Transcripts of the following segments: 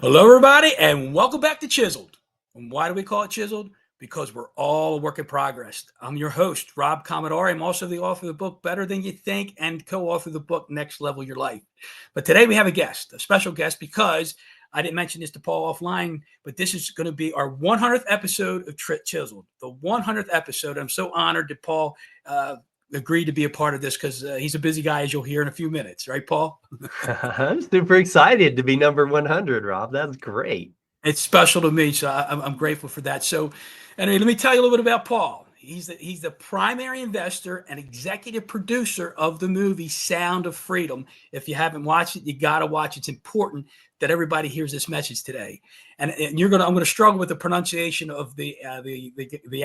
Hello, everybody, and welcome back to Chiseled. And why do we call it Chiseled? Because we're all a work in progress. I'm your host, Rob Commodari. I'm also the author of the book Better Than You Think and co-author of the book Next Level Your Life. But today we have a special guest, because I didn't mention this to Paul offline, but this is going to be our 100th episode of Chiseled, the 100th episode. I'm so honored that Paul agreed to be a part of this because he's a busy guy, as you'll hear in a few minutes. Right, Paul? I'm super excited to be number 100, Rob. That's great. It's special to me, so I'm grateful for that. So, anyway, let me tell you a little bit about Paul. He's the primary investor and executive producer of the movie Sound of Freedom. If you haven't watched it, you got to watch. It's important that everybody hears this message today. And I'm gonna struggle with the pronunciation of the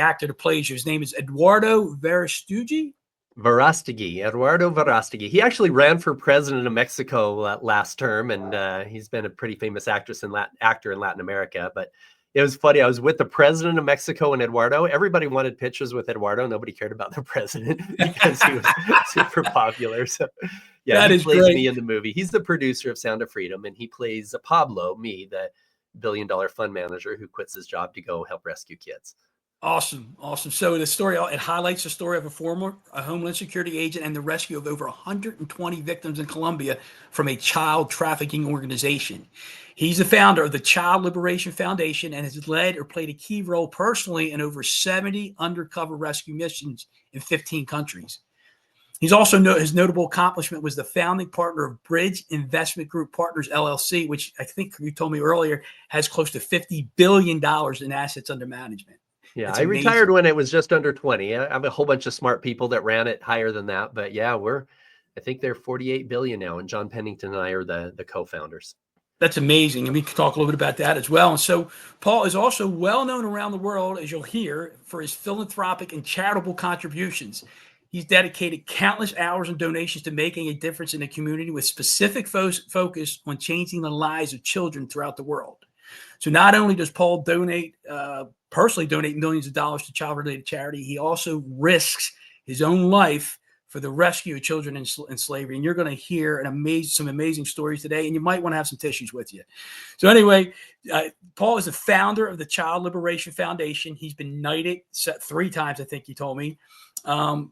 actor that plays you. His name is Eduardo Verastegi. Eduardo Verastegi. He actually ran for president of Mexico last term, and he's been a pretty famous actor in Latin America. But it was funny. I was with the president of Mexico and Eduardo. Everybody wanted pictures with Eduardo. Nobody cared about the president because he was super popular. So yeah, he plays me in the movie. He's the producer of Sound of Freedom, and he plays Pablo, me, the billion-dollar fund manager who quits his job to go help rescue kids. Awesome. So the story, it highlights the story of a former Homeland Security agent and the rescue of over 120 victims in Colombia from a child trafficking organization. He's the founder of the Child Liberation Foundation and has led or played a key role personally in over 70 undercover rescue missions in 15 countries. He's also his notable accomplishment was the founding partner of Bridge Investment Group Partners LLC, which I think you told me earlier has close to $50 billion in assets under management. Yeah, I retired when it was just under 20. I have a whole bunch of smart people that ran it higher than that. But yeah, I think they're 48 billion now. And John Pennington and I are the co-founders. That's amazing. And we can talk a little bit about that as well. And so Paul is also well known around the world, as you'll hear, for his philanthropic and charitable contributions. He's dedicated countless hours and donations to making a difference in the community with specific focus on changing the lives of children throughout the world. So not only does Paul personally donate millions of dollars to child-related charity, he also risks his own life for the rescue of children in slavery. And you're going to hear some amazing stories today, and you might want to have some tissues with you. So anyway, Paul is the founder of the Child Liberation Foundation. He's been knighted 3 times, I think he told me,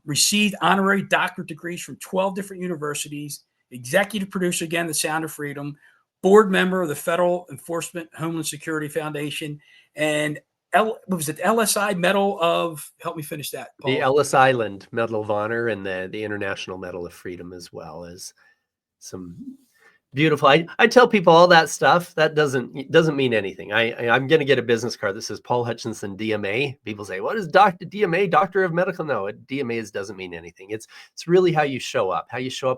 received honorary doctorate degrees from 12 different universities, executive producer, again, the Sound of Freedom, board member of the Federal Enforcement Homeland Security Foundation, and LSI Medal of, help me finish that, Paul. The Ellis Island Medal of Honor and the International Medal of Freedom, as well as some beautiful. I tell people all that stuff. That doesn't mean anything. I'm going to get a business card that says Paul Hutchinson DMA. People say, what is DMA, Doctor of Medical? No, DMA doesn't mean anything. It's really how you show up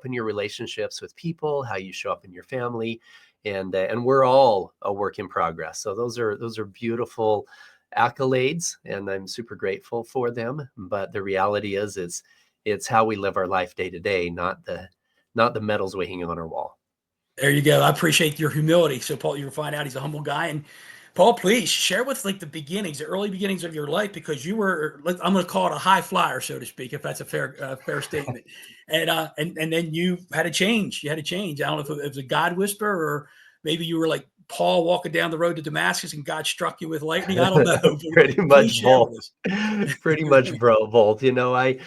in your relationships with people, how you show up in your family. And we're all a work in progress. So those are beautiful accolades, and I'm super grateful for them. But the reality is, it's how we live our life day to day, not the medals we hang on our wall. There you go. I appreciate your humility. So Paul, you'll find out he's a humble guy. And Paul, please share with the early beginnings of your life, because you were, I'm going to call it a high flyer, so to speak, if that's a fair statement. And then you had a change. I don't know if it was a God whisper, or maybe you were like Paul walking down the road to Damascus and God struck you with lightning. I don't know. Pretty much both. Pretty much both. You know, I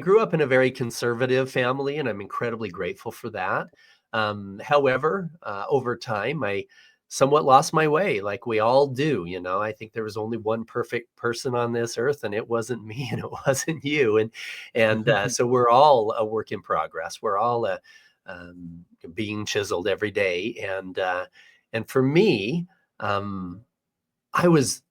grew up in a very conservative family, and I'm incredibly grateful for that. However, over time, I somewhat lost my way, like we all do. You know, I think there was only one perfect person on this earth, and it wasn't me, and it wasn't you. And so we're all a work in progress. We're all being chiseled every day. And for me, I was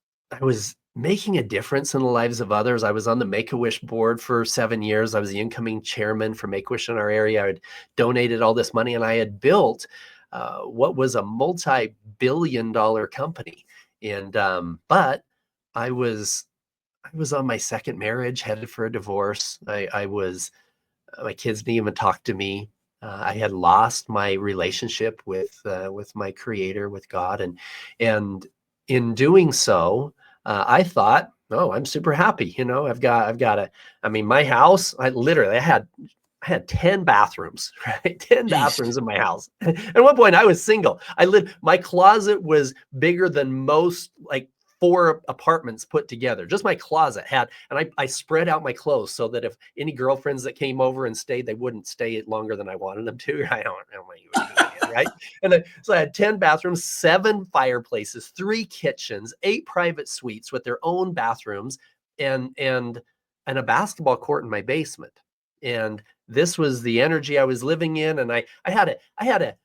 making a difference in the lives of others. I was on the Make-A-Wish board for 7 years. I was the incoming chairman for Make-A-Wish in our area. I had donated all this money, and I had built what was a multi-billion-dollar company. And but I was on my second marriage, headed for a divorce. My kids didn't even talk to me. I had lost my relationship with my Creator, with God, and in doing so, I thought, oh, I'm super happy. You know, I've got my house. I had I had 10 bathrooms, right? 10 Jeez. bathrooms in my house. At one point I was single. My closet was bigger than most, like 4 apartments put together. Just my closet had, and I spread out my clothes so that if any girlfriends that came over and stayed, they wouldn't stay longer than I wanted them to. I don't want you moving in, right? So I had 10 bathrooms, 7 fireplaces, 3 kitchens, 8 private suites with their own bathrooms, and a basketball court in my basement. And this was the energy I was living in. And I had a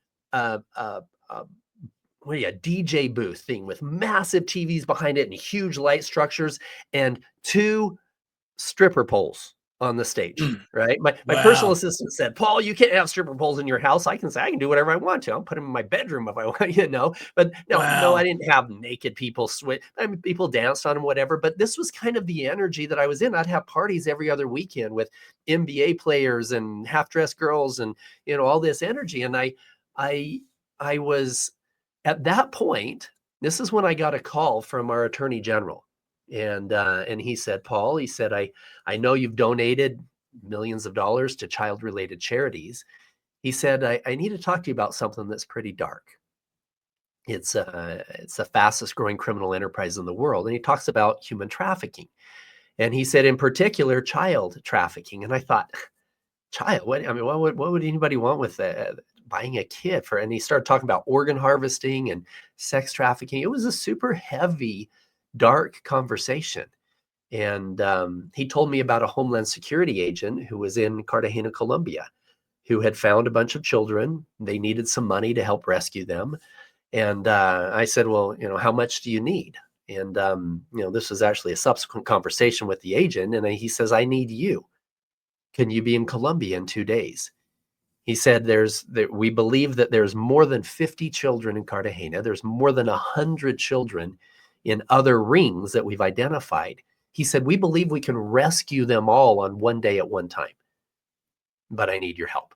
DJ booth thing with massive TVs behind it and huge light structures and 2 stripper poles on the stage, Mm. right? My personal Wow. assistant said, Paul, you can't have stripper poles in your house. I can say I can do whatever I want to. I'll put them in my bedroom if I want, But no, I Wow. didn't have naked people I mean, people danced on them, whatever. But this was kind of the energy that I was in. I'd have parties every other weekend with NBA players and half-dressed girls and all this energy. And I was at that point. This is when I got a call from our attorney general. And he said, Paul, he said, I know you've donated millions of dollars to child-related charities. He said, I need to talk to you about something that's pretty dark. It's the fastest growing criminal enterprise in the world. And he talks about human trafficking. And he said, in particular, child trafficking. And I thought, child, what would anybody want with buying a kid for? And he started talking about organ harvesting and sex trafficking. It was a super heavy, dark conversation. And he told me about a Homeland Security agent who was in Cartagena, Colombia, who had found a bunch of children. They needed some money to help rescue them. And I said, well, how much do you need? And, this was actually a subsequent conversation with the agent. And he says, I need you. Can you be in Colombia in 2 days? He said, we believe that there's more than 50 children in Cartagena. There's more than 100 children in other rings that we've identified. He said, we believe we can rescue them all on one day at one time, but I need your help.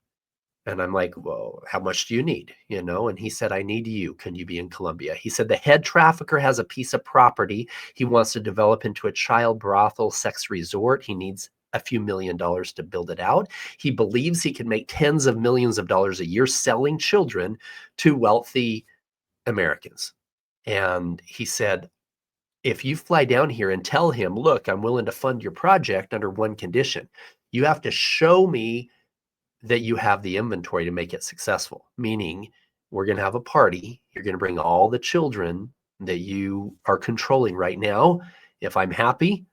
And I'm like, well, how much do you need? And he said, I need you. Can you be in Colombia? He said, the head trafficker has a piece of property he wants to develop into a child brothel sex resort. He needs a few $1 million to build it out. He believes he can make tens of millions of dollars a year selling children to wealthy Americans. And he said, if you fly down here and tell him, look, I'm willing to fund your project under one condition, you have to show me that you have the inventory to make it successful. Meaning, we're going to have a party. You're going to bring all the children that you are controlling right now. If I'm happy,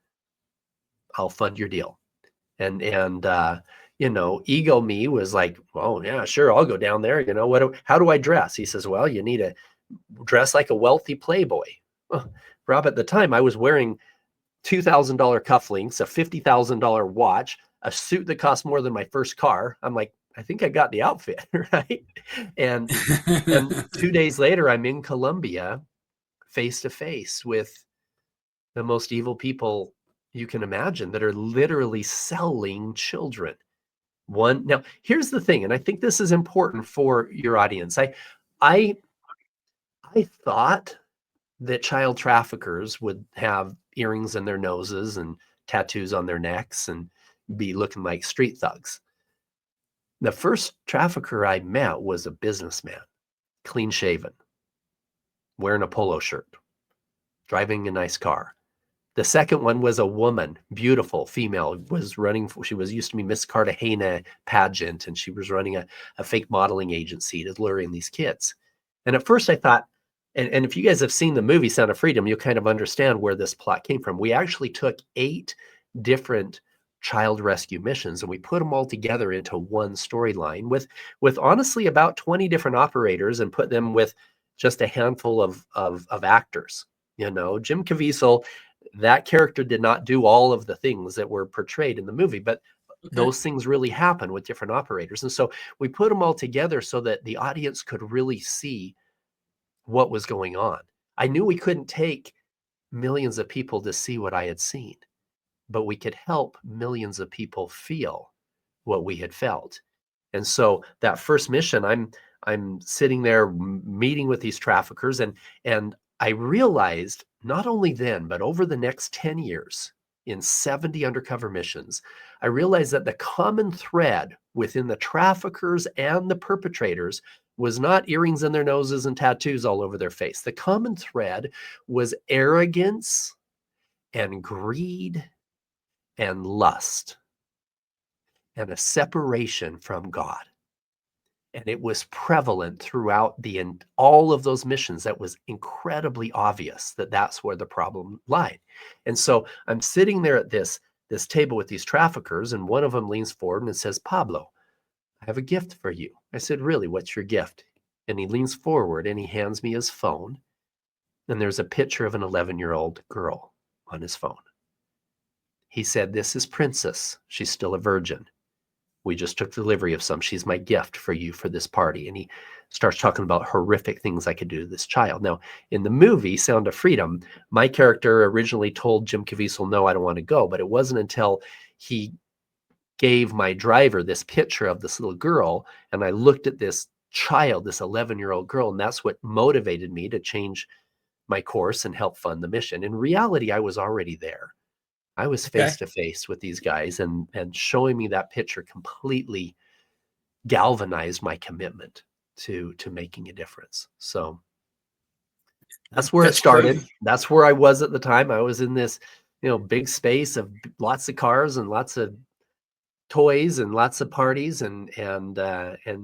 I'll fund your deal. And ego me was like, well, yeah, sure, I'll go down there. How do I dress? He says, well, you need to dress like a wealthy playboy. Well, Rob, at the time I was wearing $2,000 cufflinks, a $50,000 watch, a suit that cost more than my first car. I'm like, I think I got the outfit, right? And 2 days later, I'm in Colombia, face to face with the most evil people you can imagine that are literally selling children. Now, here's the thing, and I think this is important for your audience. I thought that child traffickers would have earrings in their noses and tattoos on their necks and be looking like street thugs. The first trafficker I met was a businessman, clean shaven, wearing a polo shirt, driving a nice car. The second one was a woman, beautiful female, she was used to be Miss Cartagena pageant, and she was running a fake modeling agency to lure in these kids. And at first I thought, and if you guys have seen the movie Sound of Freedom, you'll kind of understand where this plot came from. We actually took 8 different child rescue missions and we put them all together into one storyline with honestly about 20 different operators and put them with just a handful of actors. Jim Caviezel, that character did not do all of the things that were portrayed in the movie, but Okay. those things really happen with different operators. And so we put them all together so that the audience could really see what was going on. I knew we couldn't take millions of people to see what I had seen, but we could help millions of people feel what we had felt. And so that first mission, I'm sitting there meeting with these traffickers, and I realized not only then, but over the next 10 years, in 70 undercover missions, I realized that the common thread within the traffickers and the perpetrators was not earrings in their noses and tattoos all over their face. The common thread was arrogance and greed and lust and a separation from God. And it was prevalent throughout all of those missions. That was incredibly obvious that that's where the problem lied. And so I'm sitting there at this table with these traffickers, and one of them leans forward and says, "Pablo, I have a gift for you." I said, "Really? What's your gift?" And he leans forward and he hands me his phone, and there's a picture of an 11-year-old girl on his phone. He said, "This is Princess. She's still a virgin. We just took delivery of some. She's my gift for you for this party." And he starts talking about horrific things I could do to this child. Now, in the movie Sound of Freedom, my character originally told Jim Caviezel, "No, I don't want to go." But it wasn't until he gave my driver this picture of this little girl, and I looked at this child, this 11-year-old girl, and that's what motivated me to change my course and help fund the mission. In reality, I was already there. I was face Okay. to face with these guys, and showing me that picture completely galvanized my commitment to making a difference. So that's where it That's started. crazy. That's where I was at the time. I was in this, big space of lots of cars and lots of toys and lots of parties, and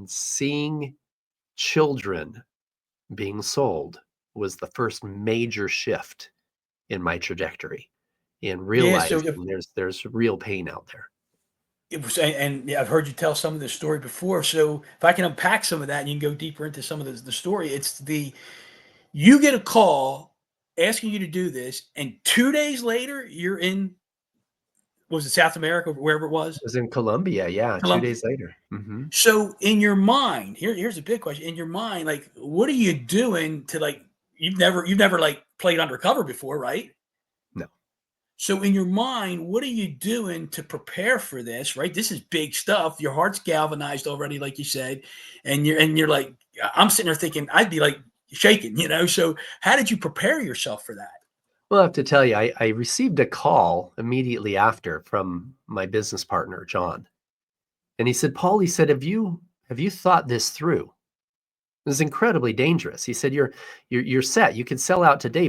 seeing children being sold was the first major shift in my trajectory, in Yeah. So realizing there's real pain out there. it was, and yeah, I've heard you tell some of this story before. So if I can unpack some of that and you can go deeper into some of the story, it's you get a call asking you to do this, and 2 days later you're in, was it South America or wherever it It was? was in Colombia, yeah, 2 Colombia. days later. Mhm. So in your mind, here's a big question. In your mind, like what are you doing to like you've never like played undercover before, right? No. So in your mind, what are you doing to prepare for this, right? This is big stuff. Your heart's galvanized already, like you said, and you're like, I'm sitting there thinking, I'd be like shaking, you know. So how did you prepare yourself for that? Well, I have to tell you, I received a call immediately after from my business partner, John, and he said, "Paul," he said, "Have you thought this through? This is incredibly dangerous." He said, "You're set. You could sell out today,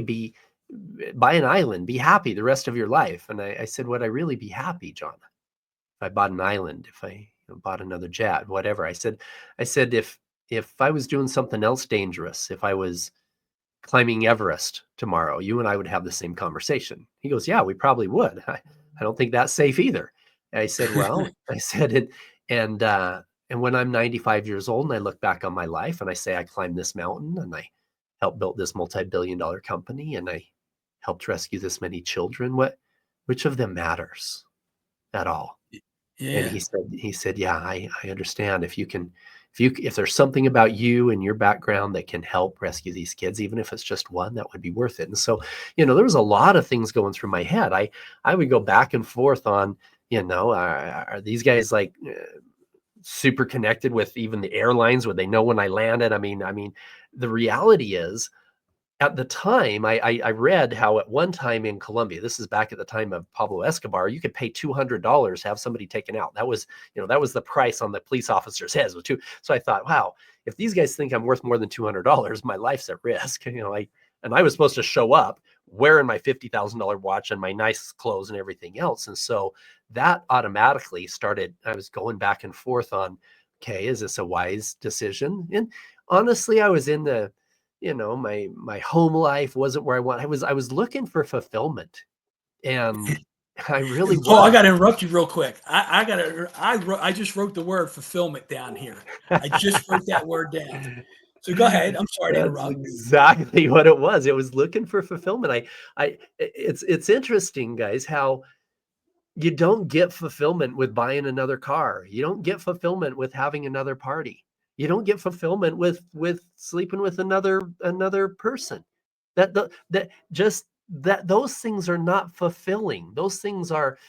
buy an island, be happy the rest of your life." And I said, "Would I really be happy, John, if I bought an island, if I, bought another jet, whatever?" I said, if I was doing something else dangerous, if I was climbing Everest tomorrow, you and I would have the same conversation." He goes, "Yeah, we probably would. I don't think that's safe either." I said, "Well," I said, and, uh, and when I'm 95 years old and I look back on my life and I say I climbed this mountain and I helped build this multi-billion-dollar company and I helped rescue this many children, which of them matters at all?" And Yeah. he said, "Yeah, I understand. If there's something about you and your background that can help rescue these kids, even if it's just one, that would be worth it." And so, there was a lot of things going through my head. I would go back and forth on, are these guys like super connected with even the airlines? Would they know when I landed? I mean, the reality is, at the time, I read how at one time in Colombia, this is back at the time of Pablo Escobar, you could pay $200 to have somebody taken out. That was the price on the police officers' heads was too. So I thought, wow, if these guys think I'm worth more than $200, my life's at risk. And I was supposed to show up wearing my $50,000 watch and my nice clothes and everything else. And so that automatically started. I was going back and forth on, okay, is this a wise decision? And honestly, I was in my home life wasn't where I was looking for fulfillment, and I really Paul, I was. got to interrupt you real quick. I just wrote the word fulfillment down here. I just wrote that word down. So go ahead. I'm sorry to That's interrupt. exactly what it was. It was looking for fulfillment. It's interesting, guys, how you don't get fulfillment with buying another car. You don't get fulfillment with having another party. You don't get fulfillment with sleeping with another person. That just that those things are not fulfilling. Those things are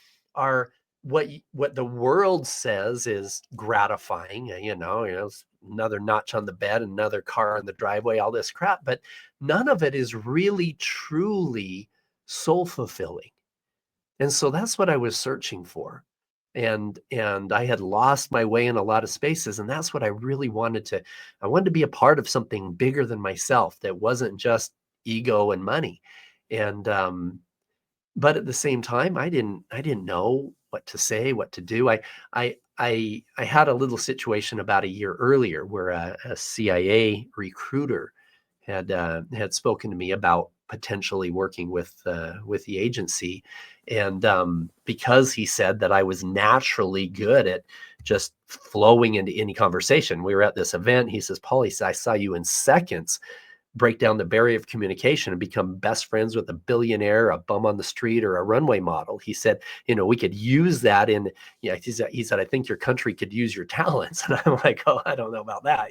what the world says is gratifying. Another notch on the bed, another car in the driveway, all this crap. But none of it is really truly soul fulfilling. And so that's what I was searching for. And I had lost my way in a lot of spaces, and that's what I really wanted to. I wanted to be a part of something bigger than myself that wasn't just ego and money. And but at the same time, I didn't know what to say, what to do. I had a little situation about a year earlier where a CIA recruiter had spoken to me about potentially working with the agency, and because he said that I was naturally good at just flowing into any conversation. We were at this event. He says, "Paul," he said, "I saw you in seconds break down the barrier of communication and become best friends with a billionaire, a bum on the street, or a runway model." He said, we could use that in, he said, "I think your country could use your talents." And I'm like, "Oh, I don't know about that."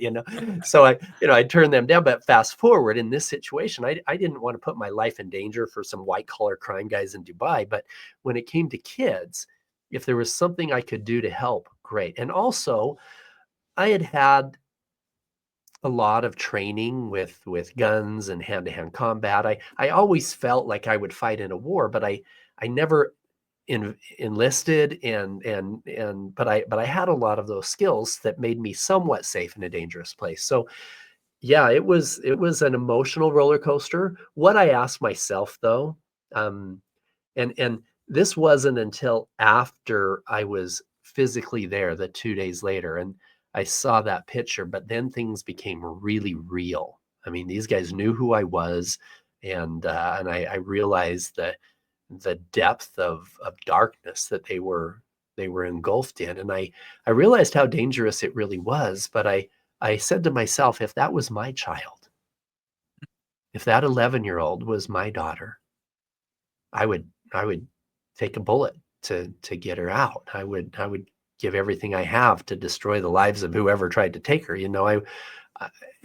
So I turned them down. But fast forward in this situation, I didn't want to put my life in danger for some white collar crime guys in Dubai. But when it came to kids, if there was something I could do to help, great. And also, I had a lot of training with guns and hand-to-hand combat. I always felt like I would fight in a war, but I never enlisted, but I had a lot of those skills that made me somewhat safe in a dangerous place. So yeah, it was an emotional roller coaster. What I asked myself though, um, and this wasn't until after I was physically there, the 2 days later, and I saw that picture, but then things became really real. I mean, these guys knew who I was, and I realized the depth of darkness that they were engulfed in, and I realized how dangerous it really was. But I said to myself, if that was my child, if that 11-year-old was my daughter, I would take a bullet to get her out. I would give everything I have to destroy the lives of whoever tried to take her. I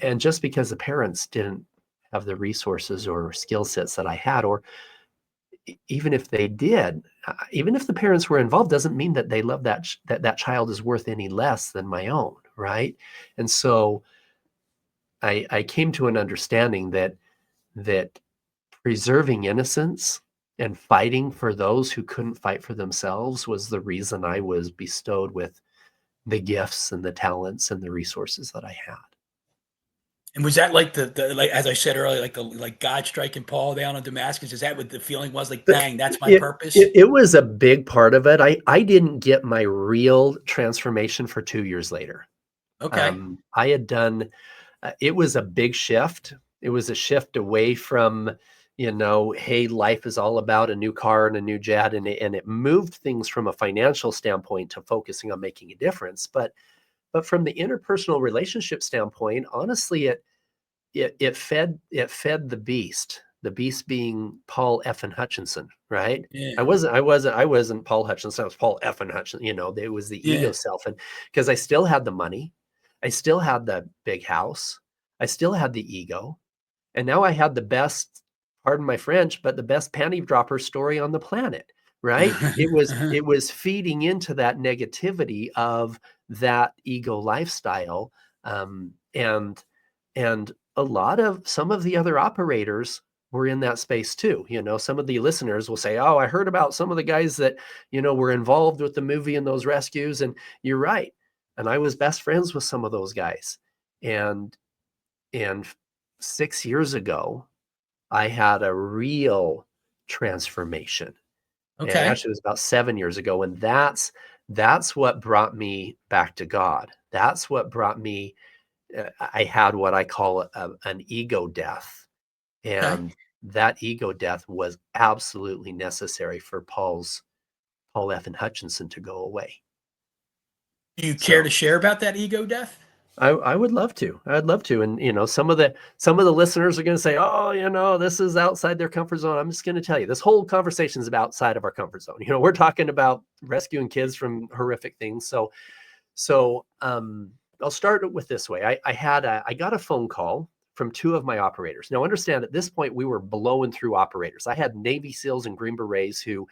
and just because the parents didn't have the resources or skill sets that I had, or even if they did, even if the parents were involved, doesn't mean that they love that child is worth any less than my own, right? And so I came to an understanding that preserving innocence and fighting for those who couldn't fight for themselves was the reason I was bestowed with the gifts and the talents and the resources that I had. And was that like the like as I said earlier, like God striking Paul down on Damascus? Is that what the feeling was? Like, But bang, that's my it purpose. it was a big part of it. I didn't get my real transformation for 2 years later. Okay. I had done it was a big shift. It was a shift away from, hey, life is all about a new car and a new jet, and it moved things from a financial standpoint to focusing on making a difference. But from the interpersonal relationship standpoint, honestly, it fed the beast being Paul effin Hutchinson, right? Yeah. I wasn't Paul Hutchinson. I was Paul effin Hutchinson. It was the ego Yeah. self, and because I still had the money, I still had the big house, I still had the ego, and now I had the best, pardon my French, but the best panty dropper story on the planet, right? It was feeding into that negativity of that ego lifestyle, and a lot of some of the other operators were in that space too. Some of the listeners will say, "Oh, I heard about some of the guys that were involved with the movie and those rescues," and you're right. And I was best friends with some of those guys, and and 6 years ago, I had a real transformation. And Okay. actually, it was about 7 years ago, and that's what brought me back to God. That's what brought me. I had what I call an ego death, Okay. and that ego death was absolutely necessary for Paul F. and Hutchinson to go away. Do you care to So share about that ego death? I would love to. I'd love to. And some of the listeners are going to say, "Oh, this is outside their comfort zone." I'm just going to tell you, this whole conversation is about outside of our comfort zone. We're talking about rescuing kids from horrific things. So I'll start with this way. I got a phone call from two of my operators. Now, understand, at this point we were blowing through operators. I had Navy SEALs and Green Berets who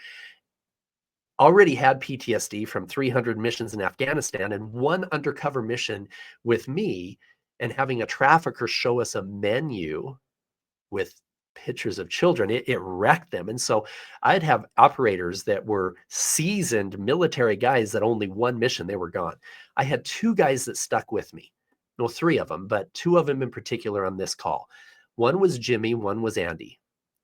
already had PTSD from 300 missions in Afghanistan and one undercover mission with me, and having a trafficker show us a menu with pictures of children, it wrecked them. And so I'd have operators that were seasoned military guys that only one mission, they were gone. I had 2 guys that stuck with me. No, 3 of them, but 2 of them in particular on this call. One was Jimmy, one was Andy.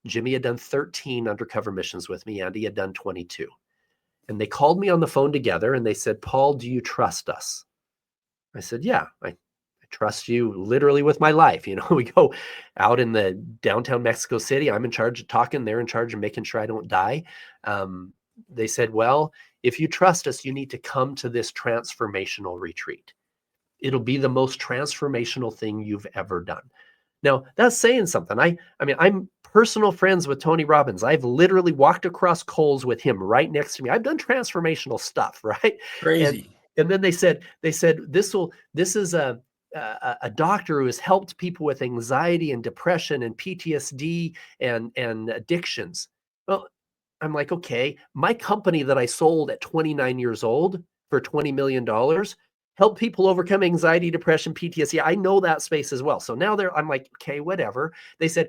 Jimmy had done 13 undercover missions with me. Andy had done 22. And they called me on the phone together and they said, "Paul, do you trust us?" I said, "Yeah, I trust you literally with my life." We go out in the downtown Mexico City. I'm in charge of talking. They're in charge of making sure I don't die. They said, "Well, if you trust us, you need to come to this transformational retreat. It'll be the most transformational thing you've ever done." Now, that's saying something. I mean, I'm personal friends with Tony Robbins. I've literally walked across coals with him right next to me. I've done transformational stuff, right? And Crazy. and then they said this is a doctor who has helped people with anxiety and depression and PTSD and addictions. Well, I'm like, okay, my company that I sold at 29 years old for $20 million help people overcome anxiety, depression, PTSD. I know that space as well. So now I'm like, okay, whatever. They said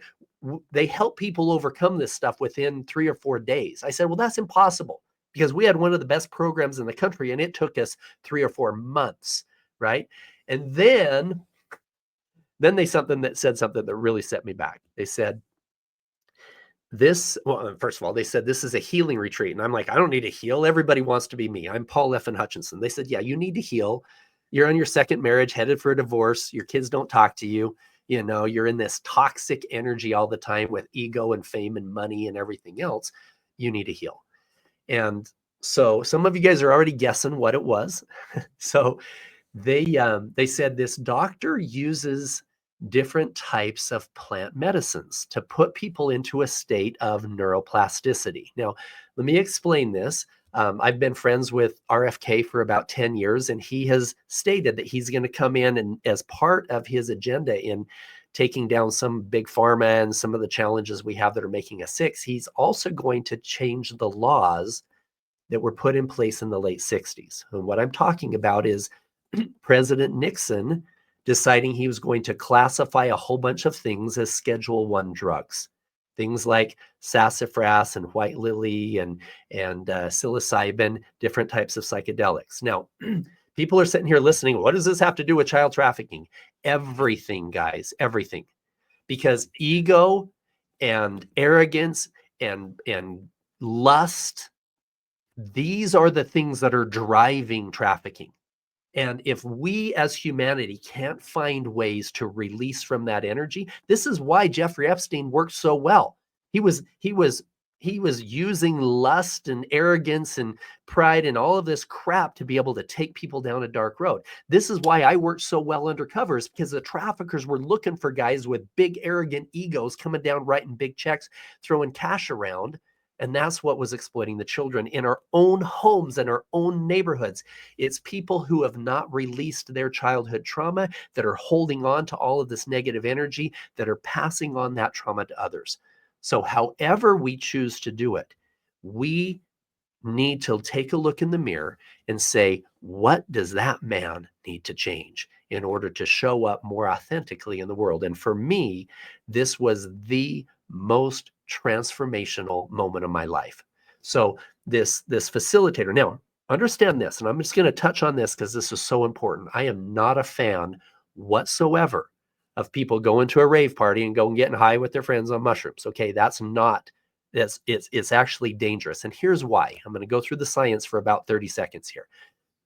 they help people overcome this stuff within 3 or 4 days. I said, well, that's impossible because we had one of the best programs in the country and it took us 3 or 4 months, right? And then they said something that really set me back. They said, first of all, they said, this is a healing retreat. And I'm like, I don't need to heal. Everybody wants to be me. I'm Paul Hutchinson. They said, yeah, you need to heal. You're on your second marriage, headed for a divorce. Your kids don't talk to you. You're in this toxic energy all the time with ego and fame and money and everything else. You need to heal. And so some of you guys are already guessing what it was. So they said this doctor uses different types of plant medicines to put people into a state of neuroplasticity. Now, let me explain this. I've been friends with RFK for about 10 years, and he has stated that he's going to come in and as part of his agenda in taking down some big pharma and some of the challenges we have that are making us sick, he's also going to change the laws that were put in place in the late 60s. And what I'm talking about is President Nixon deciding he was going to classify a whole bunch of things as Schedule 1 drugs. Things like sassafras and white lily and psilocybin, different types of psychedelics. Now, people are sitting here listening. What does this have to do with child trafficking? Everything, guys, everything. Because ego and arrogance and lust, these are the things that are driving trafficking. And if we as humanity can't find ways to release from that energy, this is why Jeffrey Epstein worked so well. He was using lust and arrogance and pride and all of this crap to be able to take people down a dark road. This is why I worked so well undercovers, because the traffickers were looking for guys with big arrogant egos coming down writing big checks, throwing cash around. And that's what was exploiting the children in our own homes and our own neighborhoods. It's people who have not released their childhood trauma that are holding on to all of this negative energy that are passing on that trauma to others. So however we choose to do it, we need to take a look in the mirror and say, what does that man need to change in order to show up more authentically in the world? And for me, this was the most transformational moment of my life. So this facilitator, now understand this, and I'm just going to touch on this because this is so important. I am not a fan whatsoever of people going to a rave party and going getting high with their friends on mushrooms. Okay, that's not, it's actually dangerous. And here's why. I'm going to go through the science for about 30 seconds here.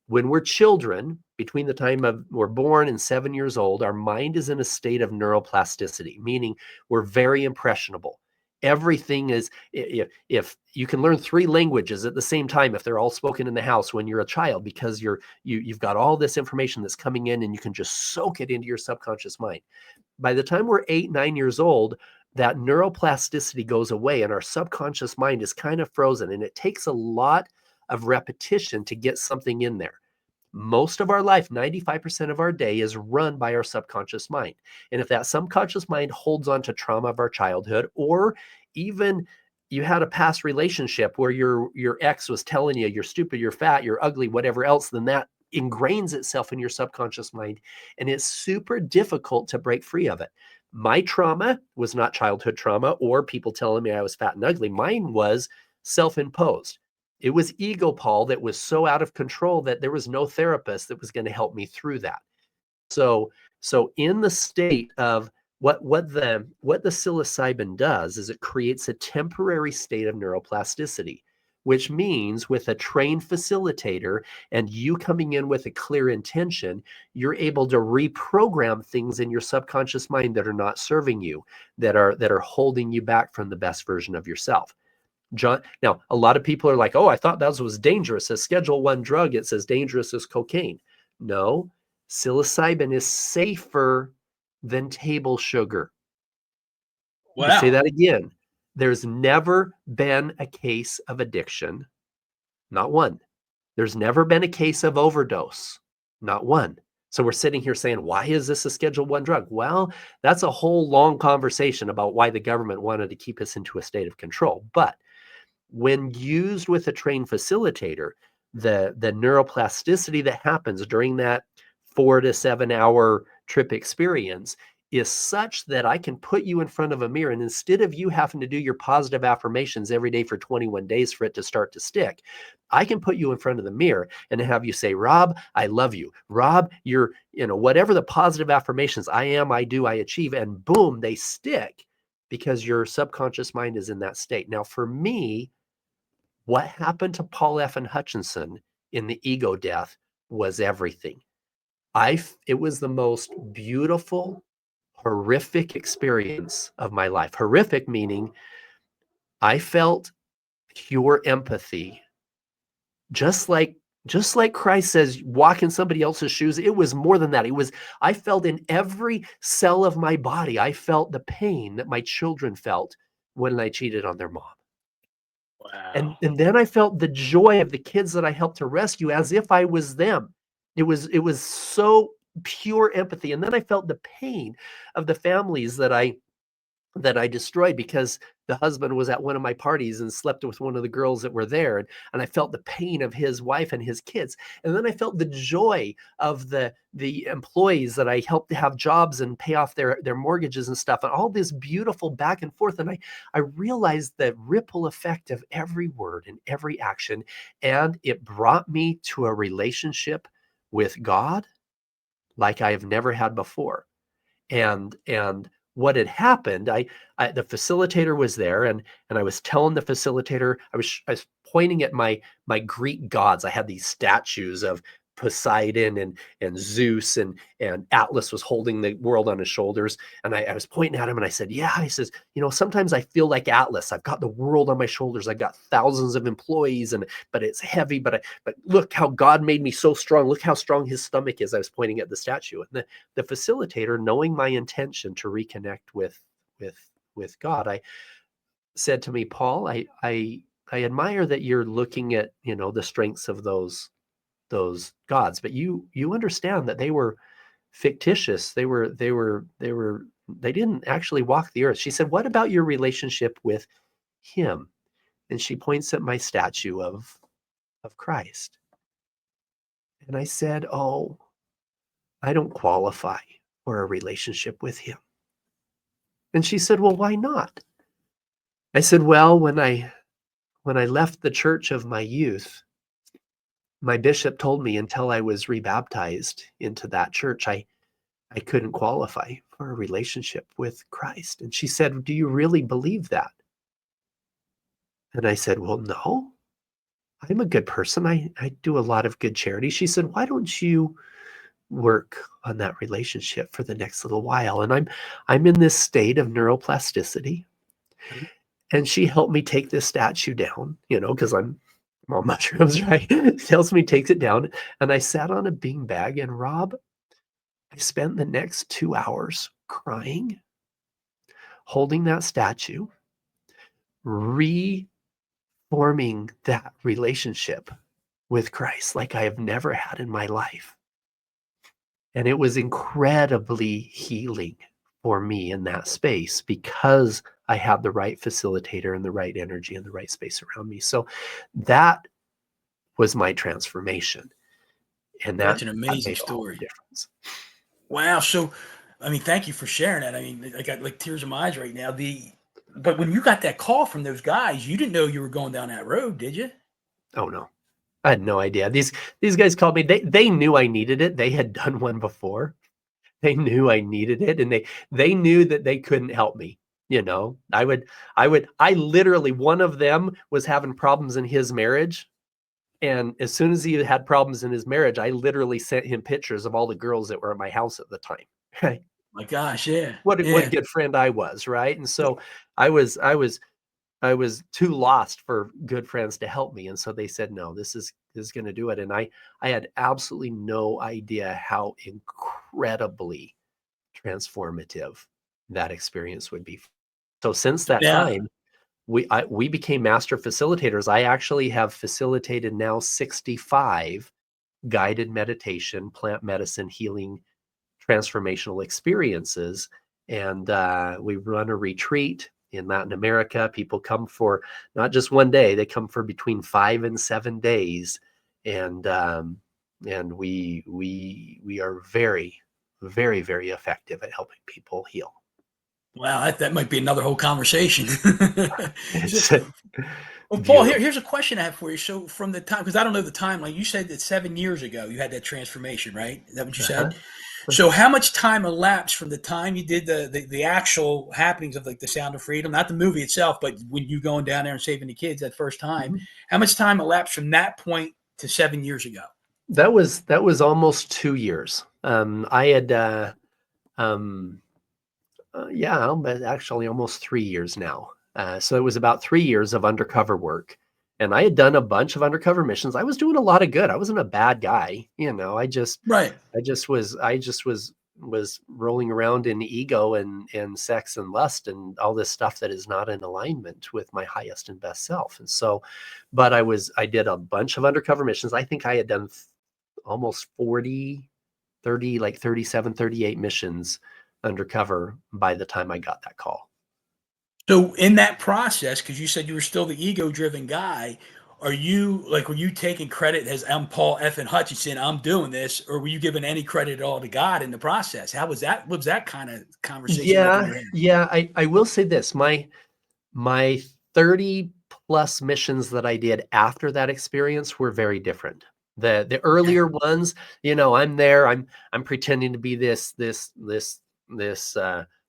When we're children, between the time of we're born and 7 years old, our mind is in a state of neuroplasticity, meaning we're very impressionable. Everything is, if you can learn 3 languages at the same time, if they're all spoken in the house when you're a child, because you've got all this information that's coming in and you can just soak it into your subconscious mind. By the time we're 8, 9 years old, that neuroplasticity goes away and our subconscious mind is kind of frozen, and it takes a lot of repetition to get something in there. Most of our life, 95% of our day, is run by our subconscious mind. And if that subconscious mind holds on to trauma of our childhood, or even you had a past relationship where your ex was telling you you're stupid, you're fat, you're ugly, whatever else, then that ingrains itself in your subconscious mind, and it's super difficult to break free of it. my trauma was not childhood trauma or people telling me I was fat and ugly. Mine was self-imposed. It was ego, Paul, that was so out of control that there was no therapist that was going to help me through that. So in the state of what the psilocybin does is it creates a temporary state of neuroplasticity, which means with a trained facilitator and you coming in with a clear intention, you're able to reprogram things in your subconscious mind that are not serving you, that are holding you back from the best version of yourself. John, now a lot of people are like, "Oh, I thought that was dangerous. As Schedule 1 drug, it's as dangerous as cocaine." No, psilocybin is safer than table sugar. Let me say Wow. that again. There's never been a case of addiction, not one. There's never been a case of overdose, not one. So we're sitting here saying, why is this a Schedule 1 drug? Well, that's a whole long conversation about why the government wanted to keep us into a state of control. But when used with a trained facilitator, the neuroplasticity that happens during that 4 to 7 hour trip experience is such that I can put you in front of a mirror, and instead of you having to do your positive affirmations every day for 21 days for it to start to stick, I can put you in front of the mirror and have you say, "Rob, I love you. Rob, you're, whatever the positive affirmations, I am, I do, I achieve," and boom, they stick because your subconscious mind is in that state. Now, for me, what happened to Paul F. Hutchinson in the ego death was everything. It was the most beautiful, horrific experience of my life. Horrific meaning I felt pure empathy, just like Christ says, walk in somebody else's shoes. It was more than that. I felt in every cell of my body, I felt the pain that my children felt when I cheated on their mom. And Wow. then I felt the joy of the kids that I helped to rescue as if I was them. It was so pure empathy. And then I felt the pain of the families that I destroyed because the husband was at one of my parties and slept with one of the girls that were there. And I felt the pain of his wife and his kids. And then I felt the joy of the employees that I helped to have jobs and pay off their mortgages and stuff, and all this beautiful back and forth. And I realized the ripple effect of every word and every action. And it brought me to a relationship with God like I have never had before. And what had happened, the facilitator was there, and I was telling the facilitator, I was pointing at my Greek gods. I had these statues of Poseidon and Zeus, and Atlas was holding the world on his shoulders. And I was pointing at him and I said, yeah, he says, sometimes I feel like Atlas. I've got the world on my shoulders. I've got thousands of employees, but it's heavy, but look how God made me so strong. Look how strong his stomach is. I was pointing at the statue. And the facilitator, knowing my intention to reconnect with God, I said to me, Paul, I admire that you're looking at, the strengths of those gods, but you understand that they were fictitious. They didn't actually walk the earth. She said, what about your relationship with him? And she points at my statue of Christ. And I said, oh, I don't qualify for a relationship with him. And she said, well, why not? I said, well, when I left the church of my youth, my bishop told me until I was rebaptized into that church, I couldn't qualify for a relationship with Christ. And she said, do you really believe that? And I said, well, no, I'm a good person. I do a lot of good charity. She said, why don't you work on that relationship for the next little while? And I'm in this state of neuroplasticity. And she helped me take this statue down, because I'm on mushrooms, right? Tells me, takes it down. And I sat on a beanbag, and Rob, I spent the next 2 hours crying, holding that statue, reforming that relationship with Christ like I have never had in my life. And it was incredibly healing for me in that space because I had the right facilitator and the right energy and the right space around me. So that was my transformation. And That's that an amazing made all the story. difference. Wow. So I mean, thank you for sharing that. I mean, I got like tears in my eyes right now. But when you got that call from those guys, you didn't know you were going down that road, did you? Oh, no. I had no idea. These guys called me. They knew I needed it. They had done one before. They knew I needed it, and they knew that they couldn't help me. You know, I literally, one of them was having problems in his marriage. And as soon as he had problems in his marriage, I literally sent him pictures of all the girls that were at my house at the time. Right? My gosh, yeah, What a yeah. good friend I was, right? And so I was I was I was too lost for good friends to help me, and so they said, "No, this is going to do it." And I had absolutely no idea how incredibly transformative that experience would be. So since that Yeah. time, we became master facilitators. I actually have facilitated now 65 guided meditation, plant medicine, healing, transformational experiences. And we run a retreat in Latin America. People come for not just one day; they come for between 5 and 7 days, and we are very, very, very effective at helping people heal. Wow, that might be another whole conversation. So, It's well, Paul, beautiful. here's a question I have for you. So, from the time, because I don't know the timeline, you said that 7 years ago you had that transformation, right? Is that what you Uh-huh. said? So, how much time elapsed from the time you did the actual happenings of like the Sound of Freedom, not the movie itself, but when you going down there and saving the kids that first time? Mhm. How much time elapsed from that point to 7 years ago? That was almost 2 years. I had um, yeah, but actually almost 3 years now. So it was about 3 years of undercover work, and I had done a bunch of undercover missions. I was doing a lot of good. I wasn't a bad guy, you know. Right. I just was rolling around in ego and sex and lust and all this stuff that is not in alignment with my highest and best self. And so, but I did a bunch of undercover missions. I think I had done almost 40, 30, like 37, 38 missions undercover by the time I got that call. So in that process, because you said you were still the ego-driven guy, were you taking credit as I'm Paul F. and Hutchinson, I'm doing this, or were you giving any credit at all to God in the process? How was that? What was that kind of conversation like in Yeah, your head? yeah, I will say this, my 30 plus missions that I did after that experience were very different. The Okay. earlier ones, you know, I'm there, I'm pretending to be this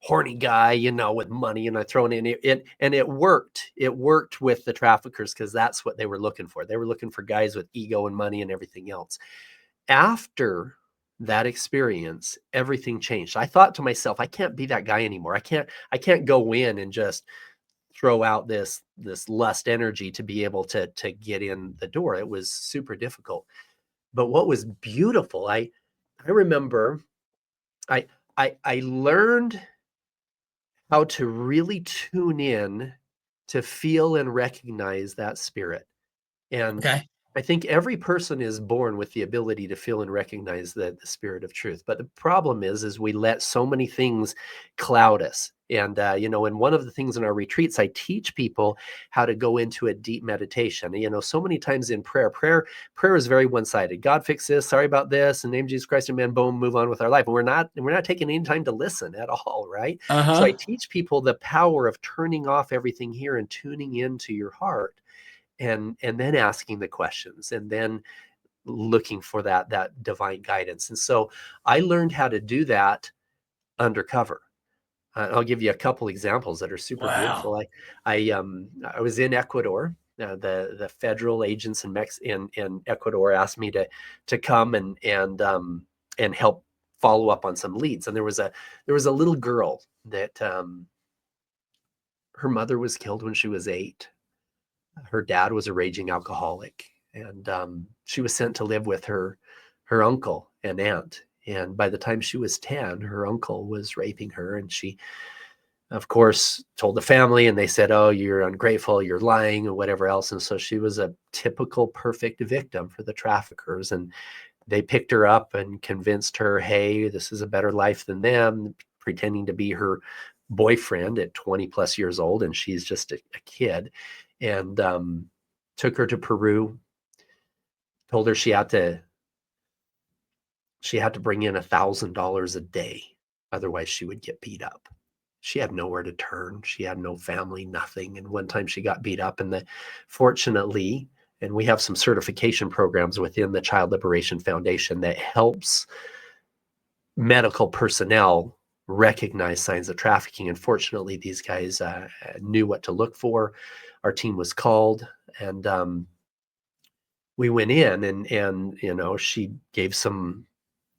horny guy, you know, with money, and I throw it in it, and it worked. It worked with the traffickers because that's what they were looking for. They were looking for guys with ego and money and everything else. After that experience, everything changed. I thought to myself, I can't be that guy anymore. I can't go in and just throw out this lust energy to be able to get in the door. It was super difficult. But what was beautiful, I remember I I learned how to really tune in to feel and recognize that spirit. And Okay. I think every person is born with the ability to feel and recognize the spirit of truth. But the problem is we let so many things cloud us. And you know, and one of the things in our retreats, I teach people how to go into a deep meditation. You know, so many times in prayer is very one-sided. God fix this. Sorry about this. In the name of Jesus Christ, amen. Boom, move on with our life. And we're not taking any time to listen at all, right? So I Uh-huh. teach people the power of turning off everything here and tuning into your heart and then asking the questions and then looking for that divine guidance. And so I learned how to do that undercover. I'll give you a couple examples that are super Wow. beautiful. I was in Ecuador. The federal agents in Ecuador asked me to come and help follow up on some leads. And there was a little girl that her mother was killed when she was 8. Her dad was a raging alcoholic, and she was sent to live with her uncle and aunt. And by the time she was 10, her uncle was raping her, and she, of course, told the family, and they said, "Oh, you're ungrateful, you're lying," or whatever else. And so she was a typical perfect victim for the traffickers. And they picked her up and convinced her, "Hey, this is a better life than them," pretending to be her boyfriend at 20 plus years old, and she's just a kid. And took her to Peru, told her she had to bring in $1,000 a day. Otherwise, she would get beat up. She had nowhere to turn. She had no family, nothing. And one time she got beat up, and fortunately, and we have some certification programs within the Child Liberation Foundation that helps medical personnel recognize signs of trafficking. And fortunately, these guys knew what to look for. Our team was called, and we went in, and she gave some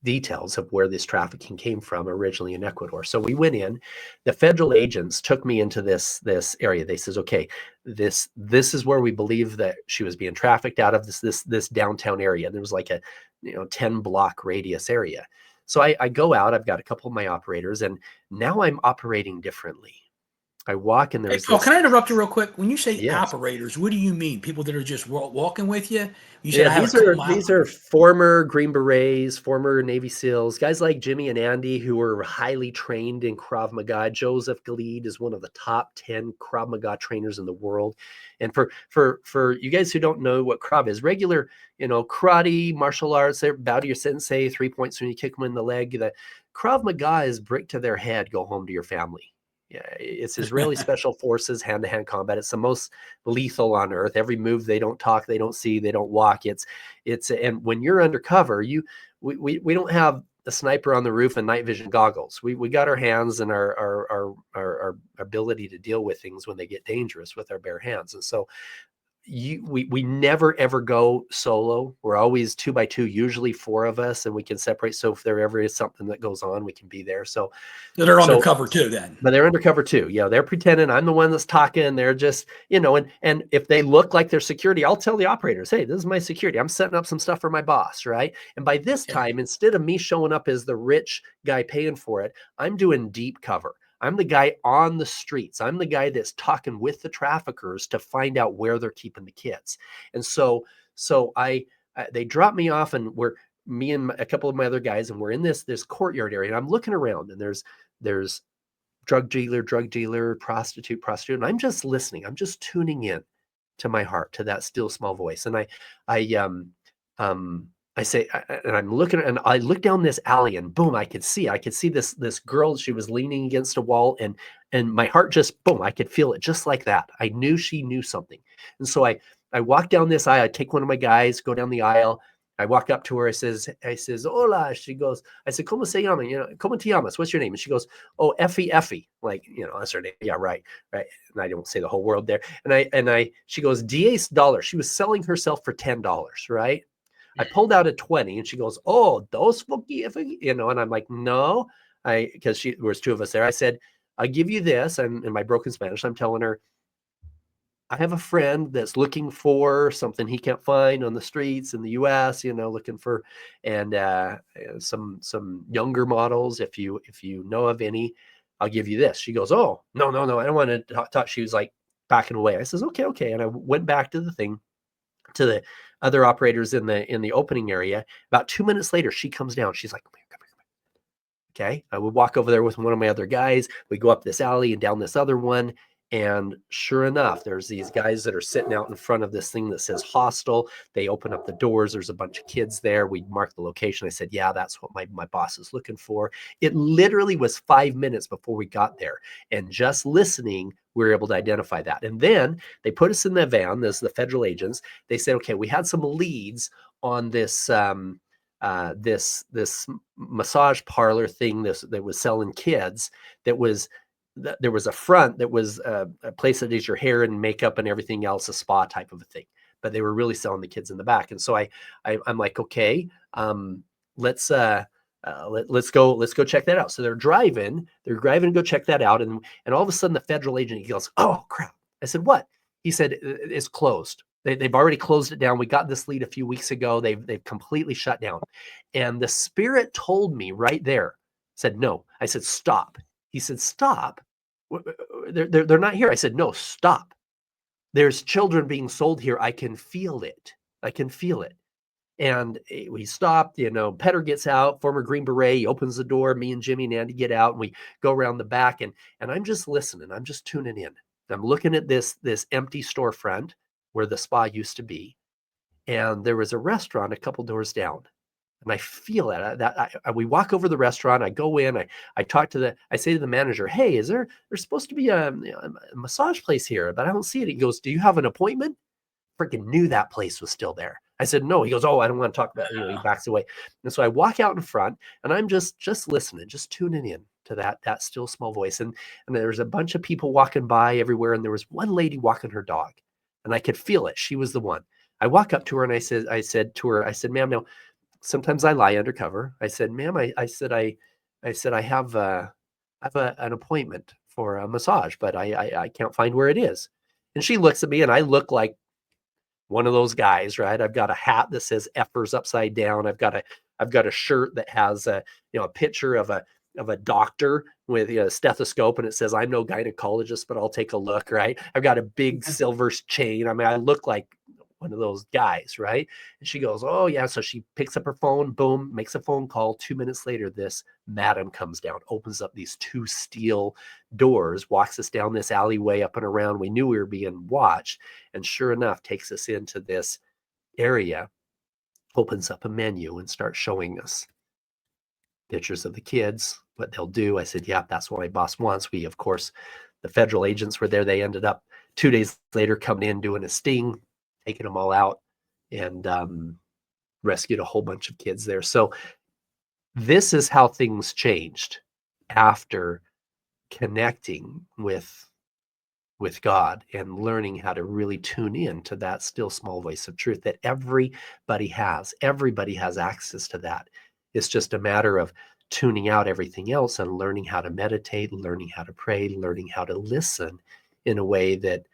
details of where this trafficking came from, originally in Ecuador. So we went in. The federal agents took me into this area. They says, okay, this is where we believe that she was being trafficked out of this downtown area. There was like a 10 block radius area. So I go out. I've got a couple of my operators, and now I'm operating differently. I walk, and Hey, there's Paul, this. can I interrupt you real quick? When you say Yes. operators, what do you mean? People that are just walking with you? You said Yeah, I have a these couple are of these operators. are former Green Berets, former Navy SEALs, guys like Jimmy and Andy who were highly trained in Krav Maga. Joseph Galid is one of the top 10 Krav Maga trainers in the world. And for you guys who don't know what Krav is, regular, karate, martial arts, they bow to your sensei, 3 points when you kick them in the leg. The Krav Maga is brick to their head, go home to your family. Yeah, it's Israeli special forces, hand-to-hand combat. It's the most lethal on earth. Every move, they don't talk, they don't see, they don't walk. And when you're undercover, we don't have a sniper on the roof and night vision goggles. We got our hands and our ability to deal with things when they get dangerous with our bare hands. And so we never ever go solo. We're always 2 by 2, usually 4 of us, and we can separate. So if there ever is something that goes on, we can be there. So They're so undercover too, then. but they're undercover too. Yeah, they're pretending I'm the one that's talking. They're just, and if they look like they're security, I'll tell the operators, hey, this is my security. I'm setting up some stuff for my boss, right? And by this Yeah. time, instead of me showing up as the rich guy paying for it, I'm doing deep cover. I'm the guy on the streets. I'm the guy that's talking with the traffickers to find out where they're keeping the kids. And so they drop me off, and me and a couple of my other guys, and we're in this courtyard area, and I'm looking around, and there's drug dealer, prostitute. And I'm just listening. I'm just tuning in to my heart, to that still small voice. And I, I say, and I'm looking, and I look down this alley, and boom, I could see this girl. She was leaning against a wall, and my heart just, boom, I could feel it just like that. I knew she knew something. And so I walk down this aisle. I take one of my guys, go down the aisle. I walk up to her. I says, hola. She goes, I said, ¿Cómo se llama? ¿Cómo te llamas? What's your name? And she goes, oh, Effie. Like, that's her name. Yeah, right. And I don't say the whole world there. And she goes, $10. She was selling herself for $10, right? I pulled out a 20, and she goes, oh, dos and I'm like, no, because there was 2 of us there. I said, I'll give you this. And in my broken Spanish, I'm telling her, I have a friend that's looking for something he can't find on the streets in the US, looking for, and some younger models. If you know of any, I'll give you this. She goes, oh, no, I don't want to talk. She was like backing away. I says, okay. And I went back to the thing, to the other operators in the opening area. About 2 minutes later, she comes down. She's like, come here. Okay. I would walk over there with one of my other guys. We go up this alley and down this other one. And sure enough, there's these guys that are sitting out in front of this thing that says hostel. They open up the doors. There's a bunch of kids there. We mark the location. I said, yeah, that's what my boss is looking for. It literally was 5 minutes before we got there. And just listening, we were able to identify that. And then they put us in the van. There's the federal agents. They said, okay, we had some leads on this this massage parlor thing that was selling kids. There was a front that was a place that does your hair and makeup and everything else, a spa type of a thing, but they were really selling the kids in the back. And so I'm like, okay, let's go check that out. So they're driving to go check that out. And all of a sudden the federal agent, he goes, oh crap. I said, what? He said, it's closed. They've already closed it down. We got this lead a few weeks ago. They've completely shut down. And the spirit told me right there, said, no. I said, stop. He said, stop. They're not here. I said, no, stop. There's children being sold here. I can feel it. And we stopped, Petter gets out, former Green Beret, he opens the door, me and Jimmy and Andy get out, and we go around the back, and I'm just listening. I'm just tuning in. I'm looking at this empty storefront where the spa used to be. And there was a restaurant a couple doors down. And I feel it. We walk over the restaurant. I go in. I talk to I say to the manager, "Hey, there's supposed to be a massage place here, but I don't see it." He goes, "Do you have an appointment?" Freaking knew that place was still there. I said, "No." He goes, "Oh, I don't want to talk about it." He backs away. And so I walk out in front, and I'm just listening, just tuning in to that still small voice. And there's a bunch of people walking by everywhere, and there was one lady walking her dog, and I could feel it. She was the one. I walk up to her and I said to her, "Ma'am, now sometimes I lie undercover." I said, "Ma'am, I have an appointment for a massage, but I can't find where it is." And she looks at me, and I look like one of those guys, right? I've got a hat that says "effers" upside down. I've got a shirt that has a picture of a doctor with a stethoscope, and it says, "I'm no gynecologist, but I'll take a look," right? I've got a big silver chain. I mean, I look like one of those guys, right? And she goes, "Oh yeah." So she picks up her phone, boom, makes a phone call. 2 minutes later, this madam comes down, opens up these two steel doors, walks us down this alleyway up and around. We knew we were being watched. And sure enough, takes us into this area, opens up a menu and starts showing us pictures of the kids, what they'll do. I said, "Yeah, that's what my boss wants." We, of course, the federal agents were there. They ended up 2 days later coming in, doing a sting, taking them all out, and rescued a whole bunch of kids there. So this is how things changed after connecting with God and learning how to really tune in to that still small voice of truth that everybody has. Everybody has access to that. It's just a matter of tuning out everything else and learning how to meditate, learning how to pray, learning how to listen in a way that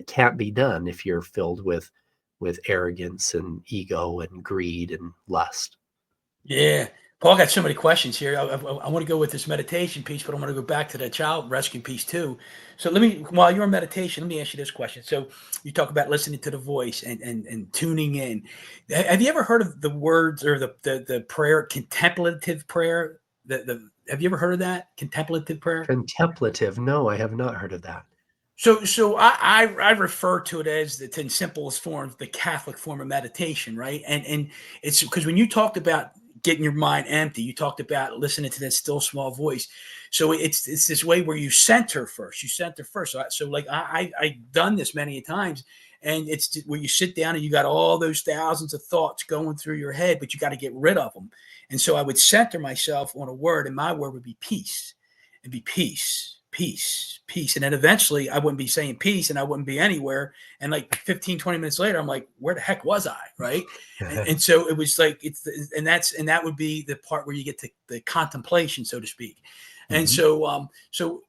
can't be done if you're filled with arrogance and ego and greed and lust. Yeah. Paul got so many questions here. I want to go with this meditation piece, but I want to go back to the child rescue piece too. So while you're in meditation, let me ask you this question. So you talk about listening to the voice and tuning in. Have you ever heard of the words or the prayer, contemplative prayer? Have you ever heard of that contemplative prayer? Contemplative. No, I have not heard of that. So I refer to it as in simplest forms, the Catholic form of meditation, right? And it's because when you talked about getting your mind empty, you talked about listening to that still small voice. So it's this way where you center first. You center first. So like I've done this many times, and it's where you sit down and you got all those thousands of thoughts going through your head, but you got to get rid of them. And so I would center myself on a word, and my word would be peace, and be peace, peace, peace. And then eventually I wouldn't be saying peace and I wouldn't be anywhere. And like 15, 20 minutes later, I'm like, where the heck was I? Right. And so it was like, and that would be the part where you get to the contemplation, so to speak. And Mhm.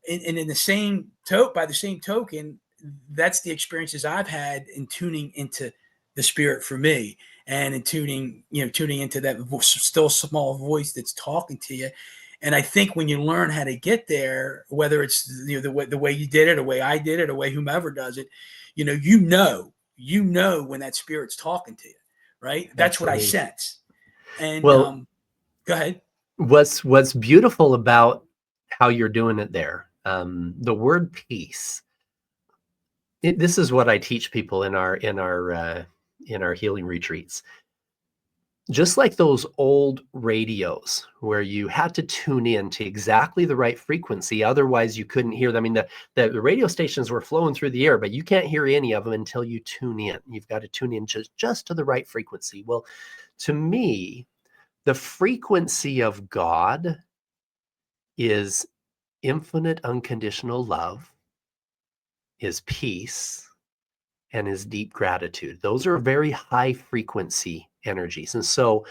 and in the by the same token, that's the experiences I've had in tuning into the spirit for me, and in tuning into that still small voice that's talking to you. And I think when you learn how to get there, whether it's the way you did it, the way I did it, the way whomever does it, when that spirit's talking to you, right? That's what I Absolutely. sense. And Well, go ahead. what's beautiful about how you're doing it there, the word peace. This is what I teach people in our healing retreats. Just like those old radios where you had to tune in to exactly the right frequency, otherwise you couldn't hear them. I mean, the radio stations were flowing through the air, but you can't hear any of them until you tune in. You've got to tune in just to the right frequency. Well, to me, the frequency of God is infinite unconditional love, is peace, and is deep gratitude. Those are very high frequency energies. And so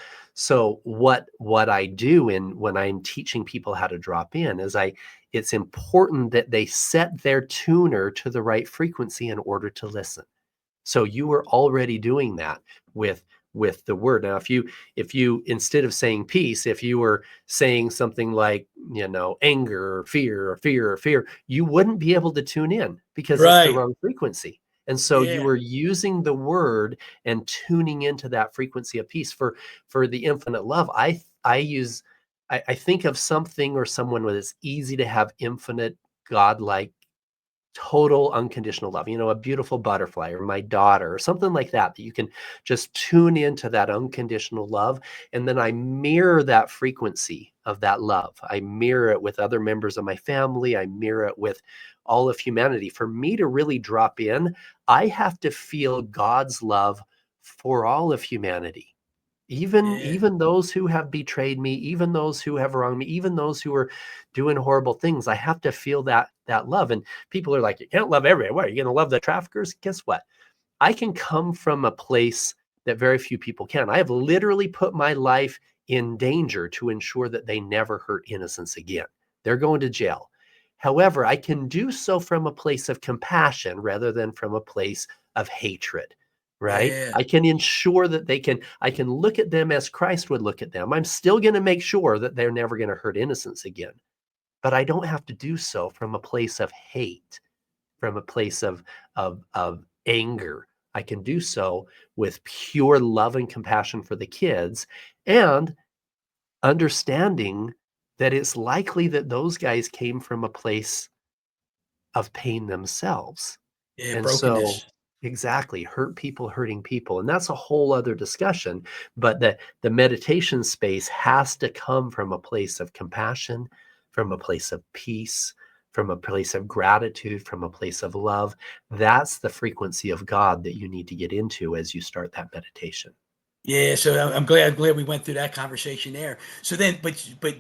what I do when I'm teaching people how to drop in is it's important that they set their tuner to the right frequency in order to listen. So you were already doing that with the word. Now, if you instead of saying peace, if you were saying something like, anger or fear, you wouldn't be able to tune in because it's the Right. wrong frequency. And so you Yeah. were using the word and tuning into that frequency of peace for the infinite love. I think of something or someone where it's easy to have infinite godlike total unconditional love, a beautiful butterfly or my daughter or something like that, that you can just tune into that unconditional love. And then I mirror that frequency of that love. I mirror it with other members of my family. I mirror it with all of humanity. For me to really drop in, I have to feel God's love for all of humanity. Yeah. Even those who have betrayed me, even those who have wronged me, even those who are doing horrible things, I have to feel that love. And people are like, you can't love everyone. What, are you going to love the traffickers? Guess what? I can come from a place that very few people can. I have literally put my life in danger to ensure that they never hurt innocents again. They're going to jail. However, I can do so from a place of compassion rather than from a place of hatred, right? Yeah. I can ensure that I can look at them as Christ would look at them. I'm still going to make sure that they're never going to hurt innocents again. But I don't have to do so from a place of hate, from a place of anger. I can do so with pure love and compassion for the kids, and understanding that it's likely that those guys came from a place of pain themselves. Yeah. And so Brokenness. exactly, hurt people hurting people. And that's a whole other discussion. But the meditation space has to come from a place of compassion, from a place of peace, from a place of gratitude, from a place of love. That's the frequency of God that you need to get into as you start that meditation. Yeah. So I'm glad we went through that conversation there. So then, but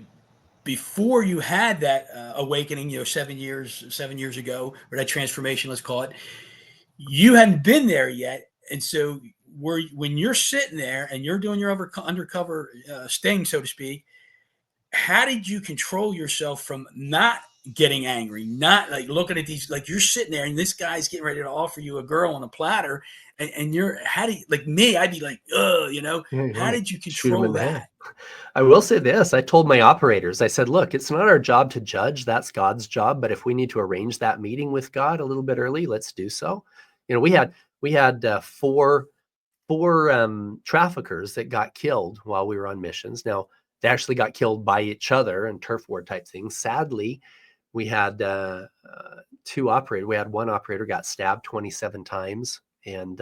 before you had that awakening, 7 years ago, or that transformation, let's call it, you hadn't been there yet. And so when you're sitting there and you're doing your undercover sting, so to speak, how did you control yourself from not getting angry, not like looking at these, like you're sitting there and this guy's getting ready to offer you a girl on a platter, and you're, how do you, like me, I'd be like, Yeah, how yeah. did you Shoot them in control the head. that? I will say this. I told my operators, I said, look, it's not our job to judge. That's God's job. But if we need to arrange that meeting with God a little bit early, let's do so. We had four traffickers that got killed while we were on missions. Now, they actually got killed by each other and turf war type things. Sadly, we had two operators. We had one operator got stabbed 27 times, and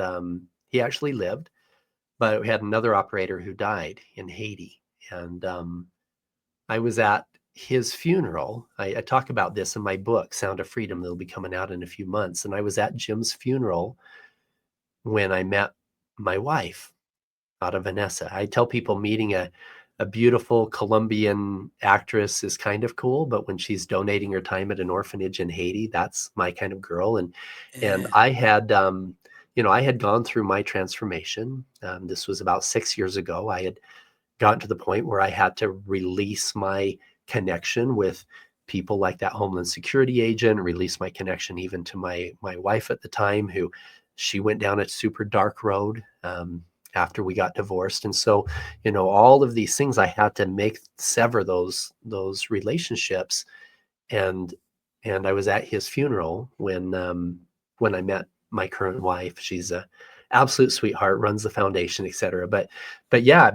he actually lived. But we had another operator who died in Haiti. And I was at his funeral. I talk about this in my book, Sound of Freedom, that'll be coming out in a few months. And I was at Jim's funeral when I met my wife out of Vanessa. I tell people meeting a beautiful Colombian actress is kind of cool, but when she's donating her time at an orphanage in Haiti, that's my kind of girl. And Yeah. I had gone through my transformation. This was about 6 years ago. I had gotten to the point where I had to release my connection with people like that Homeland Security agent, release my connection even to my wife at the time, who she went down a super dark road after we got divorced. And so, all of these things I had to sever those relationships. And I was at his funeral when I met my current wife. She's a absolute sweetheart, runs the foundation, etc. But yeah,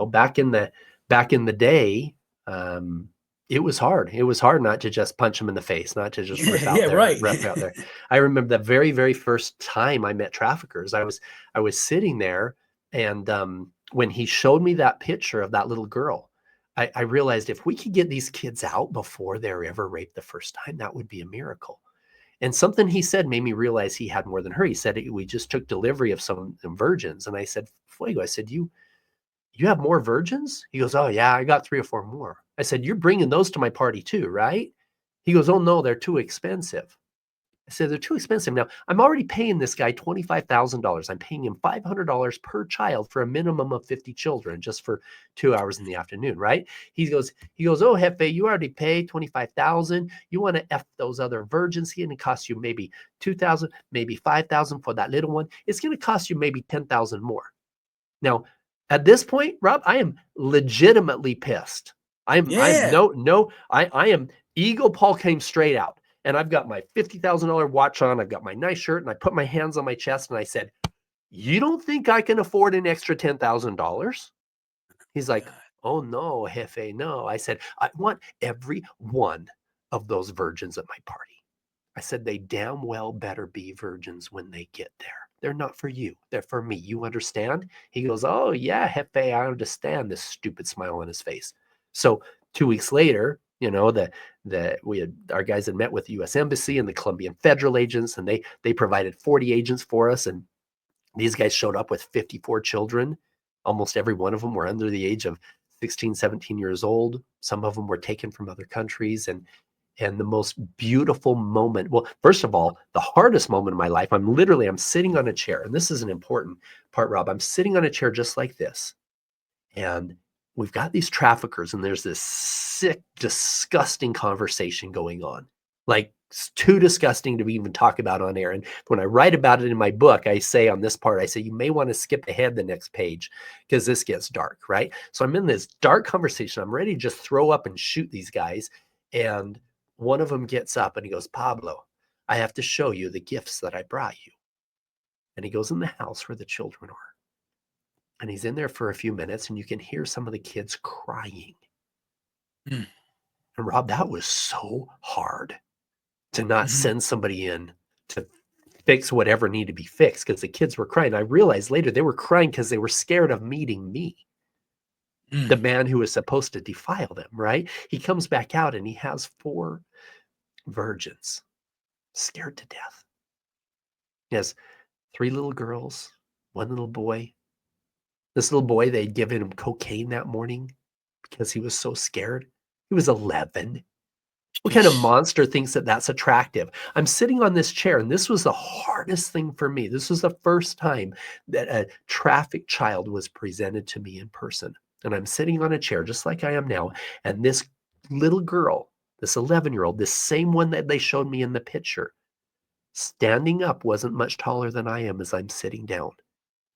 back in the day, um, it was hard. It was hard not to just punch him in the face, not to just Yeah. Yeah. Right. rip out there. I remember the very, very first time I met traffickers. I was sitting there, and when he showed me that picture of that little girl, I realized if we could get these kids out before they're ever raped the first time, that would be a miracle. And something he said made me realize he had more than her. He said, we just took delivery of some virgins. And I said, Fuego, I said, you have more virgins? He goes, oh yeah, I got 3 or 4 more. I said, you're bringing those to my party too, right? He goes, oh no, they're too expensive. I said, they're too expensive. Now, I'm already paying this guy $25,000. I'm paying him $500 per child for a minimum of 50 children just for 2 hours in the afternoon, right? He goes, oh, Hefe, you already paid 25,000. You want to F those other virgins here, and it costs you maybe 2,000, maybe 5,000 for that little one. It's going to cost you maybe 10,000 more. Now, at this point, Rob, I am legitimately pissed. I'm Yeah. no, I am Eagle Paul came straight out. And I've got my $50,000 watch on. I've got my nice shirt, and I put my hands on my chest and I said, you don't think I can afford an extra $10,000? He's like, God. oh no, Jefe, no. I said, I want every one of those virgins at my party. I said, they damn well better be virgins when they get there. They're not for you. They're for me. You understand? He goes, oh, yeah, Hefe, I understand. This stupid smile on his face. So 2 weeks later, our guys had met with the U.S. Embassy and the Colombian federal agents, and they provided 40 agents for us. And these guys showed up with 54 children. Almost every one of them were under the age of 16, 17 years old. Some of them were taken from other countries. And the most beautiful moment, well, first of all, the hardest moment of my life, I'm sitting on a chair. And this is an important part, Rob. I'm sitting on a chair just like this. And we've got these traffickers, and there's this sick, disgusting conversation going on. Like, it's too disgusting to even talk about on air. And when I write about it in my book, I say on this part, I say, you may want to skip ahead the next page because this gets dark, right? So I'm in this dark conversation. I'm ready to just throw up and shoot these guys. And one of them gets up and he goes, Pablo, I have to show you the gifts that I brought you. And he goes in the house where the children are. And he's in there for a few minutes, and you can hear some of the kids crying. Mm. And Rob, that was so hard to not send somebody in to fix whatever needed to be fixed, because the kids were crying. I realized later they were crying because they were scared of meeting me, the man who was supposed to defile them, right? He comes back out and he has 4 virgins scared to death. He has 3 little girls, 1 little boy. This little boy, they'd given him cocaine that morning because he was so scared. He was 11. What kind of monster thinks that that's attractive? I'm sitting on this chair, and this was the hardest thing for me. This was the first time that a trafficked child was presented to me in person. And I'm sitting on a chair just like I am now. And this little girl, this 11-year-old, this same one that they showed me in the picture, standing up, wasn't much taller than I am as I'm sitting down.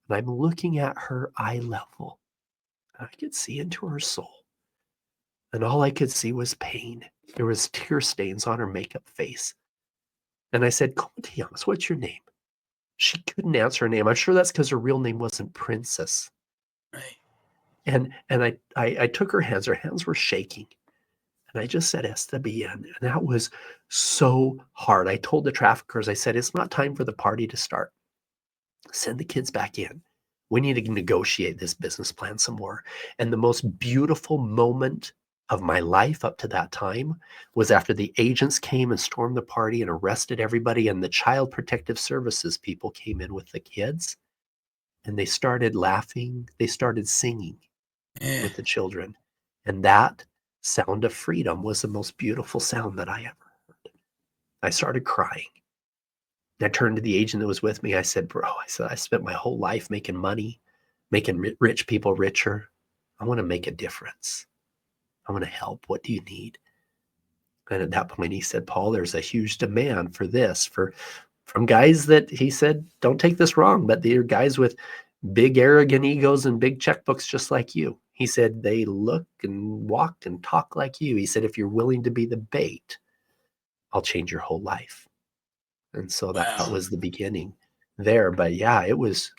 And I'm looking at her eye level. And I could see into her soul. And all I could see was pain. There was tear stains on her makeup face. And I said, ¿Cómo te llamas? What's your name? She couldn't answer her name. I'm sure that's because her real name wasn't Princess. Right. And I took her hands. Her hands were shaking. And I just said, Está bien. And that was so hard. I told the traffickers, I said, it's not time for the party to start. Send the kids back in. We need to negotiate this business plan some more. And the most beautiful moment of my life up to that time was after the agents came and stormed the party and arrested everybody, and the Child Protective Services people came in with the kids, and they started laughing. They started singing with the children. And that sound of freedom was the most beautiful sound that I ever heard. I started crying. I turned to the agent that was with me. I said, bro, I spent my whole life making money, making rich people richer. I want to make a difference. I want to help. What do you need? And at that point, he said, Paul, there's a huge demand for this, from guys that, he said, don't take this wrong, but they're guys with big arrogant egos and big checkbooks just like you. He said, they look and walk and talk like you. He said, if you're willing to be the bait, I'll change your whole life. And so that was the beginning there. But yeah, it was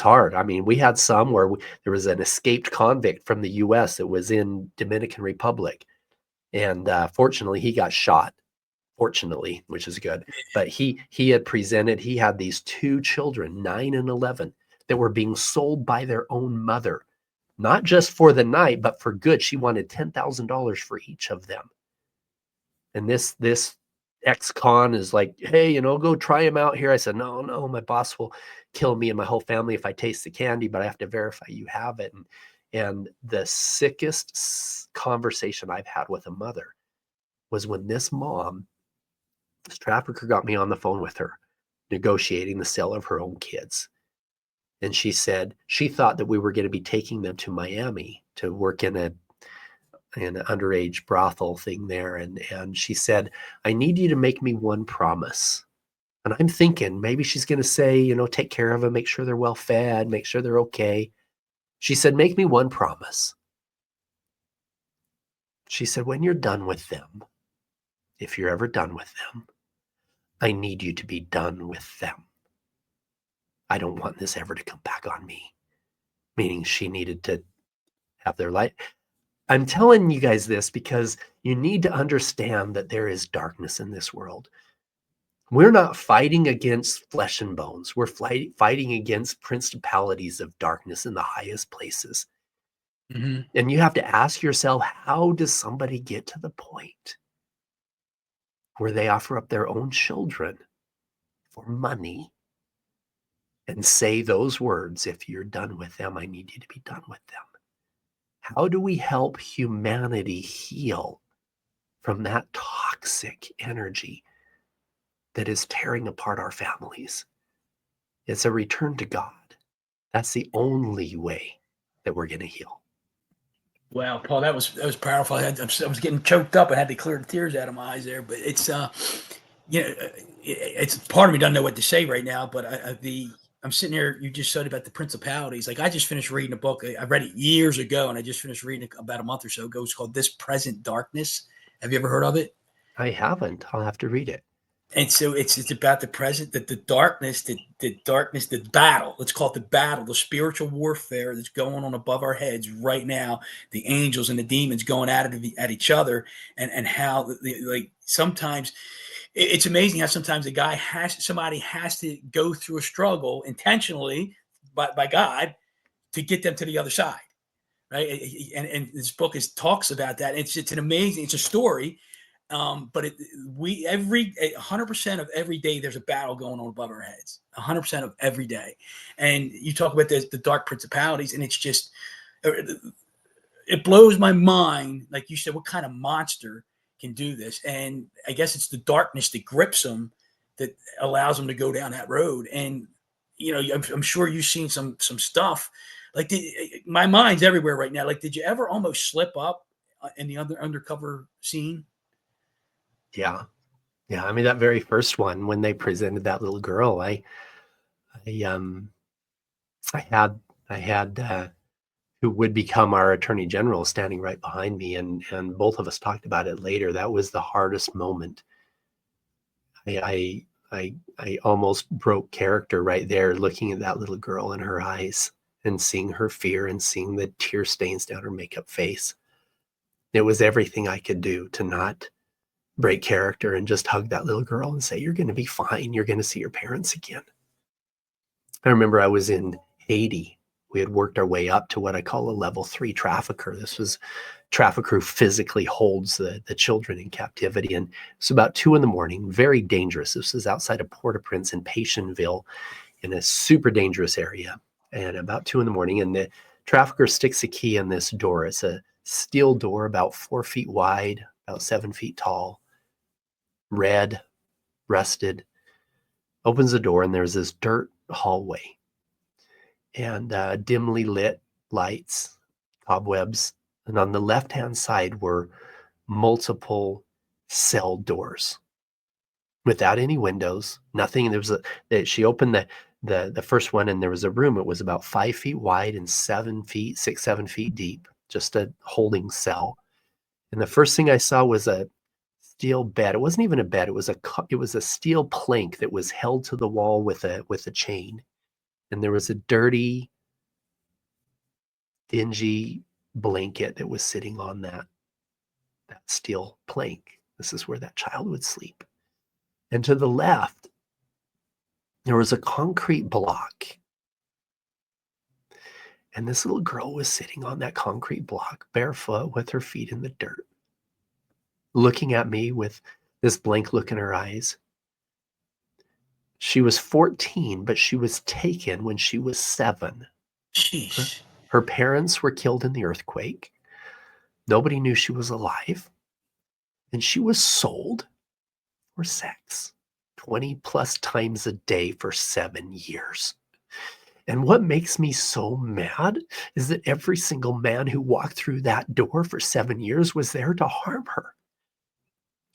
hard. I mean, we had some where there was an escaped convict from the U.S. that was in Dominican Republic. And fortunately, he got shot, which is good. But he had these 2 children, 9 and 11, that were being sold by their own mother, not just for the night, but for good. She wanted $10,000 for each of them. And this ex-con is like, hey, go try him out here. I said, no, my boss will kill me and my whole family if I taste the candy, but I have to verify you have it. And the sickest conversation I've had with a mother was when this trafficker got me on the phone with her, negotiating the sale of her own kids. And she said she thought that we were going to be taking them to Miami to work in an underage brothel thing there. And she said, I need you to make me one promise. And I'm thinking maybe she's going to say, take care of them, make sure they're well fed, make sure they're okay. She said, make me one promise. She said, when you're done with them, if you're ever done with them, I need you to be done with them. I don't want this ever to come back on me. Meaning she needed to have their life. I'm telling you guys this because you need to understand that there is darkness in this world. We're not fighting against flesh and bones. We're fighting against principalities of darkness in the highest places. Mm-hmm. And you have to ask yourself, how does somebody get to the point where they offer up their own children for money and say those words, if you're done with them, I need you to be done with them? How do we help humanity heal from that toxic energy that is tearing apart our families? It's a return to God. That's the only way that we're going to heal. Wow, Paul, that was powerful. I was getting choked up. I had to clear the tears out of my eyes there. But it's it's part of me doesn't know what to say right now. But I'm sitting here. You just said about the principalities. Like I just finished reading a book. I read it years ago, and I just finished reading it about a month or so ago. It's called "This Present Darkness." Have you ever heard of it? I haven't. I'll have to read it. And so it's about the present, that the darkness, the battle. Let's call it the battle, the spiritual warfare that's going on above our heads right now. The angels and the demons going at each other, and how like sometimes it's amazing how sometimes somebody has to go through a struggle intentionally by God to get them to the other side, right? And this book talks about that. It's an amazing, it's a story, but we every 100% of every day there's a battle going on above our heads. 100% of every day, and you talk about the dark principalities, and it's just it blows my mind. Like you said, what kind of monster can do this? And I guess it's the darkness that grips them, that allows them to go down that road. And I'm sure you've seen some stuff. Like my mind's everywhere right now. Like, did you ever almost slip up in the undercover scene? Yeah. Yeah. I mean, that very first one, when they presented that little girl, I, um, I had, I had, who would become our attorney general standing right behind me. And both of us talked about it later. That was the hardest moment. I almost broke character right there, looking at that little girl in her eyes and seeing her fear and seeing the tear stains down her makeup face. It was everything I could do to not break character and just hug that little girl and say, you're going to be fine. You're going to see your parents again. I remember I was in Haiti. We had worked our way up to what I call a level 3 trafficker. This was trafficker who physically holds the children in captivity. And it's about 2 a.m, very dangerous. This was outside of Port-au-Prince in Pétionville in a super dangerous area. And about 2 a.m, and the trafficker sticks a key in this door. It's a steel door about 4 feet wide, about 7 feet tall, red, rusted, opens the door, and there's this dirt hallway and dimly lit lights, cobwebs. And on the left-hand side were multiple cell doors without any windows, nothing. She opened the first one, and there was a room. It was about 5 feet wide and 7 feet deep, just a holding cell. And the first thing I saw was a steel bed. It wasn't even a bed. It was a steel plank that was held to the wall with a chain. And there was a dirty, dingy blanket that was sitting on that steel plank. This is where that child would sleep. And to the left, there was a concrete block. And this little girl was sitting on that concrete block, barefoot with her feet in the dirt, looking at me with this blank look in her eyes. She was 14, but she was taken when she was 7. Sheesh. Her parents were killed in the earthquake. Nobody knew she was alive. And she was sold for sex 20 plus times a day for 7 years. And what makes me so mad is that every single man who walked through that door for 7 years was there to harm her.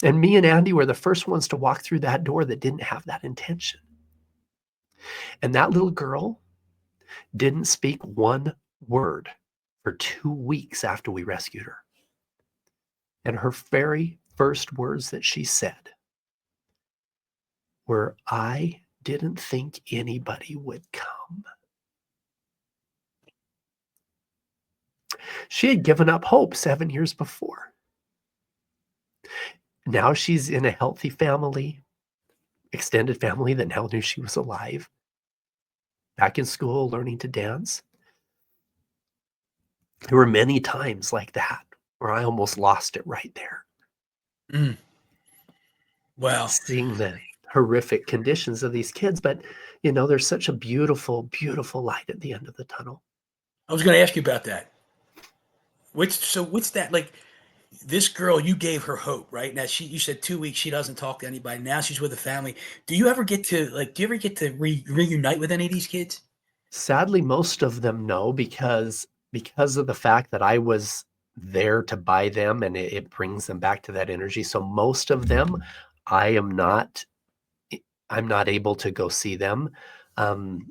And me and Andy were the first ones to walk through that door that didn't have that intention. And that little girl didn't speak one word for 2 weeks after we rescued her. And her very first words that she said were, I didn't think anybody would come. She had given up hope 7 years before. Now she's in a healthy family. extended family that now knew she was alive, back in school, learning to dance. There were many times like that where I almost lost it right there, Mm. Wow. seeing the horrific conditions of these kids. But, there's such a beautiful, beautiful light at the end of the tunnel. I was going to ask you about that. What's that like? This girl, you gave her hope, right? Now you said 2 weeks she doesn't talk to anybody. Now she's with a family. Do you ever get to reunite with any of these kids? Sadly, most of them no, because of the fact that I was there to buy them, and it brings them back to that energy. So most of them, I am not I'm not able to go see them.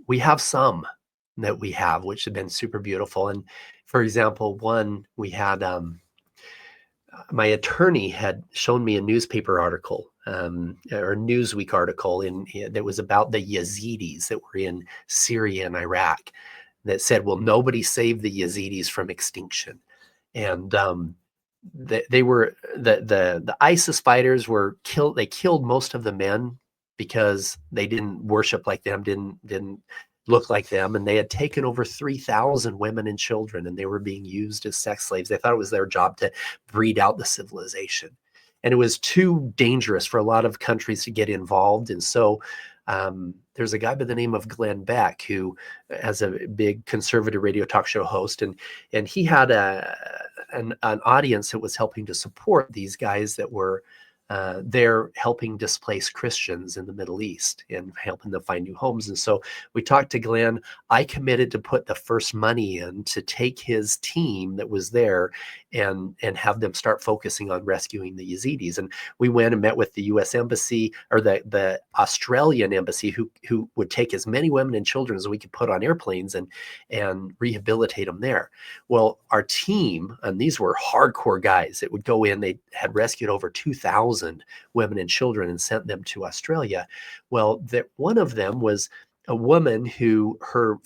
We have some that we have, which have been super beautiful. And for example, one we had, my attorney had shown me a newspaper article, or Newsweek article that was about the Yazidis that were in Syria and Iraq, that said, "Will nobody save the Yazidis from extinction?" And they were the ISIS fighters were killed. They killed most of the men because they didn't worship like them, didn't look like them, and they had taken over 3,000 women and children, and they were being used as sex slaves. They thought it was their job to breed out the civilization, and it was too dangerous for a lot of countries to get involved. And so there's a guy by the name of Glenn Beck, who has a big conservative radio talk show host, and he had an audience that was helping to support these guys that were there helping displace Christians in the Middle East and helping them find new homes. And so we talked to Glenn. I committed to put the first money in to take his team that was there and have them start focusing on rescuing the Yazidis. And we went and met with the U.S. Embassy, or the Australian Embassy, who would take as many women and children as we could put on airplanes and rehabilitate them there. Well, our team, and these were hardcore guys that would go in, they had rescued over 2,000 women and children and sent them to Australia. Well, one of them was a woman who her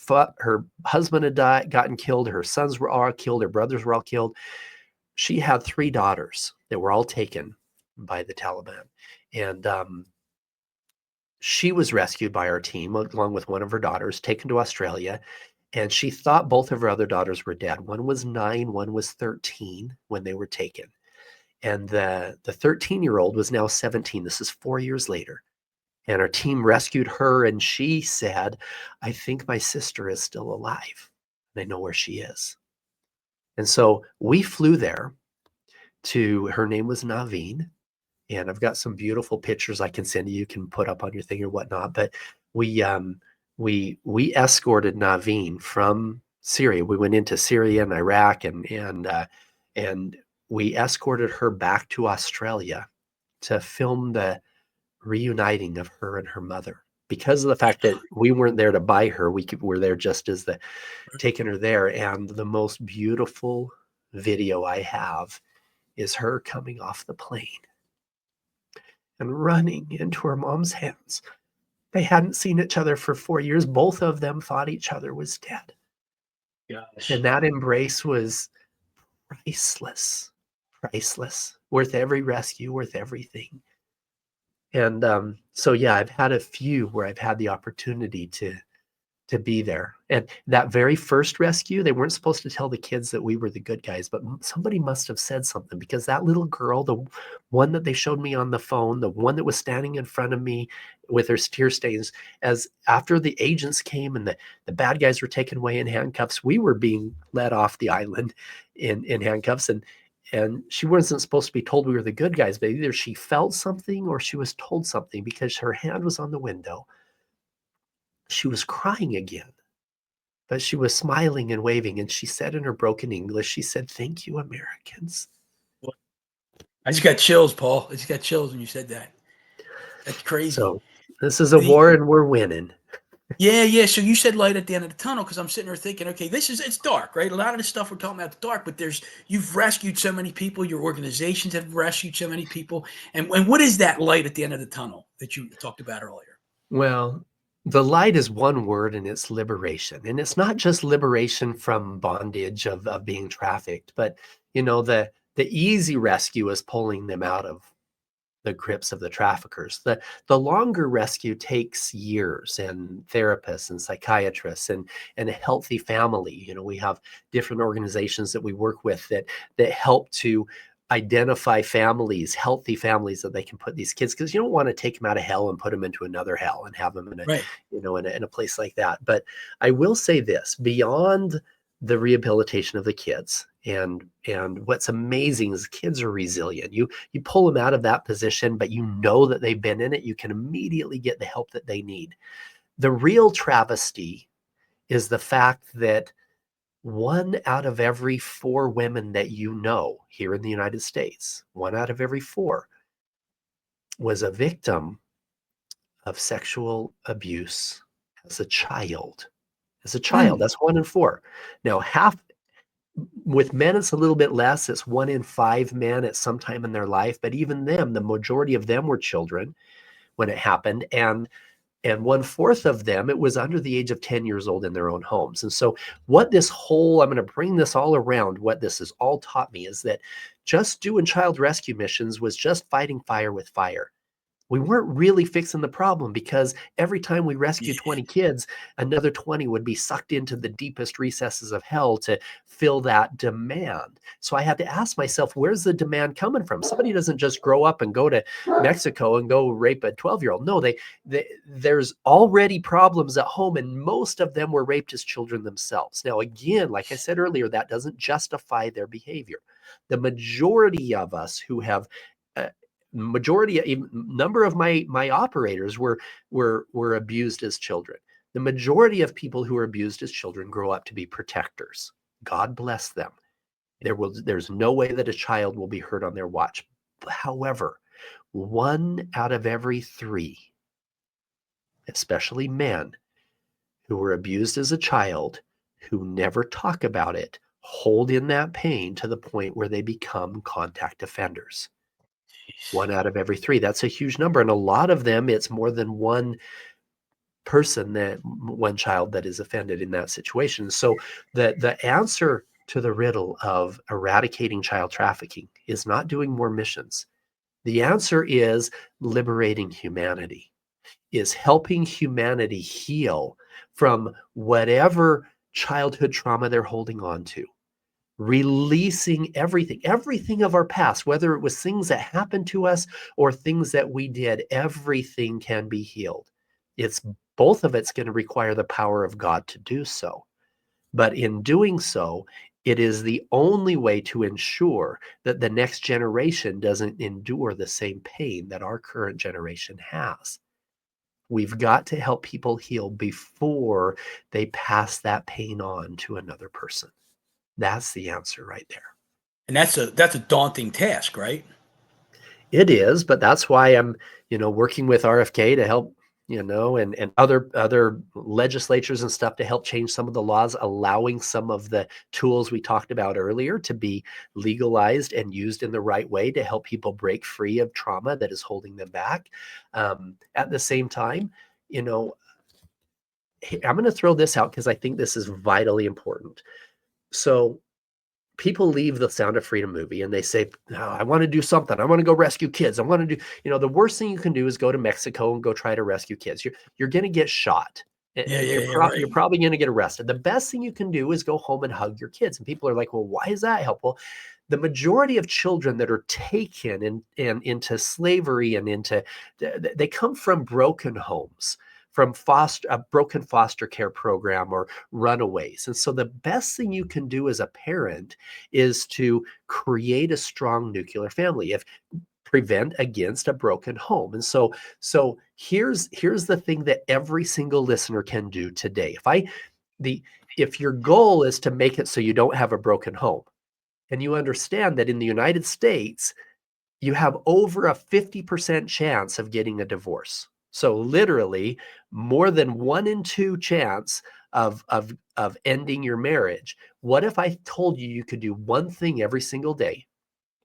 husband had gotten killed, her sons were all killed, her brothers were all killed. She had 3 daughters that were all taken by the Taliban. And she was rescued by our team along with one of her daughters, taken to Australia. And she thought both of her other daughters were dead. One was 9, one was 13 when they were taken. And the 13-year-old was now 17. This is 4 years later. And our team rescued her, and she said, "I think my sister is still alive. And I know where she is." And so we flew there her name was Naveen. And I've got some beautiful pictures I can send you can put up on your thing or whatnot. But we escorted Naveen from Syria. We went into Syria and Iraq, and we escorted her back to Australia to film the reuniting of her and her mother. Because of the fact that we weren't there to buy her, were there just as taking her there. And the most beautiful video I have is her coming off the plane and running into her mom's hands. They hadn't seen each other for 4 years. Both of them thought each other was dead. Gosh. And that embrace was priceless, priceless, worth every rescue, worth everything. And so, yeah, I've had a few where I've had the opportunity to be there. And that very first rescue, they weren't supposed to tell the kids that we were the good guys, but somebody must have said something, because that little girl, the one that they showed me on the phone, the one that was standing in front of me with her tear stains, as after the agents came and the bad guys were taken away in handcuffs, we were being led off the island in handcuffs. And she wasn't supposed to be told we were the good guys, but either she felt something or she was told something, because her hand was on the window. She was crying again, but she was smiling and waving. And she said in her broken English, she said, "Thank you, Americans." I just got chills, Paul. I just got chills when you said that. That's crazy. So this is a war and we're winning. Yeah. So you said light at the end of the tunnel, because I'm sitting there thinking, okay, it's dark, right? A lot of the stuff we're talking about is dark, but you've rescued so many people. Your organizations have rescued so many people. And what is that light at the end of the tunnel that you talked about earlier? Well, the light is one word, and it's liberation. And it's not just liberation from bondage of being trafficked, but the easy rescue is pulling them out of grips of the traffickers. The longer rescue takes years, and therapists and psychiatrists and a healthy family. You know, we have different organizations that we work with that help to identify families, healthy families that they can put these kids, because you don't want to take them out of hell and put them into another hell and have them in a, Right. you know, in a place like that. But I will say this, beyond the rehabilitation of the kids, and what's amazing is kids are resilient. You pull them out of that position, but you know that they've been in it, you can immediately get the help that they need. The real travesty is the fact that 1 out of every 4 women that you know here in the United States, 1 out of every 4 was a victim of sexual abuse as a child. As a child, Mm. that's 1 in 4. Now, half with men, it's a little bit less. It's 1 in 5 men at some time in their life. But even them, the majority of them were children when it happened. And 1/4 of them, it was under the age of 10 years old in their own homes. And so what this whole, I'm going to bring this all around, what this has all taught me is that just doing child rescue missions was just fighting fire with fire. We weren't really fixing the problem, because every time we rescued 20 kids, another 20 would be sucked into the deepest recesses of hell to fill that demand. So I had to ask myself, where's the demand coming from? Somebody doesn't just grow up and go to Mexico and go rape a 12-year-old. No, there's already problems at home, and most of them were raped as children themselves. Now, again, like I said earlier, that doesn't justify their behavior. The majority of us who have uh, number of my operators were abused as children. The majority of people who are abused as children grow up to be protectors. God bless them. There's no way that a child will be hurt on their watch. However, 1 out of every 3, especially men who were abused as a child, who never talk about it, hold in that pain to the point where they become contact offenders. 1 out of every 3. That's a huge number. And a lot of them, it's more than one child that is offended in that situation. So the answer to the riddle of eradicating child trafficking is not doing more missions. The answer is liberating humanity, is helping humanity heal from whatever childhood trauma they're holding on to, releasing everything of our past, whether it was things that happened to us or things that we did. Everything can be healed. It's both of it's going to require the power of God to do so. But in doing so, it is the only way to ensure that the next generation doesn't endure the same pain that our current generation has. We've got to help people heal before they pass that pain on to another person. That's the answer right there. And that's a daunting task, right? It is, but that's why I'm, working with RFK to help, and other legislatures and stuff to help change some of the laws, allowing some of the tools we talked about earlier to be legalized and used in the right way to help people break free of trauma that is holding them back. At the same time, I'm going to throw this out because I think this is vitally important. So people leave the Sound of Freedom movie and they say, oh, I want to do something. I want to go rescue kids. I want to do, the worst thing you can do is go to Mexico and go try to rescue kids. You're going to get shot. Yeah, yeah, You're, yeah, right. you're probably going to get arrested. The best thing you can do is go home and hug your kids. And people are like, well, why is that helpful? The majority of children that are taken and into slavery and they come from broken homes, from a broken foster care program or runaways. And so the best thing you can do as a parent is to create a strong nuclear family, prevent against a broken home. And so here's the thing that every single listener can do today. If your goal is to make it so you don't have a broken home, and you understand that in the United States, you have over a 50% chance of getting a divorce. So literally more than 1 in 2 chance of ending your marriage. What if I told you you could do one thing every single day?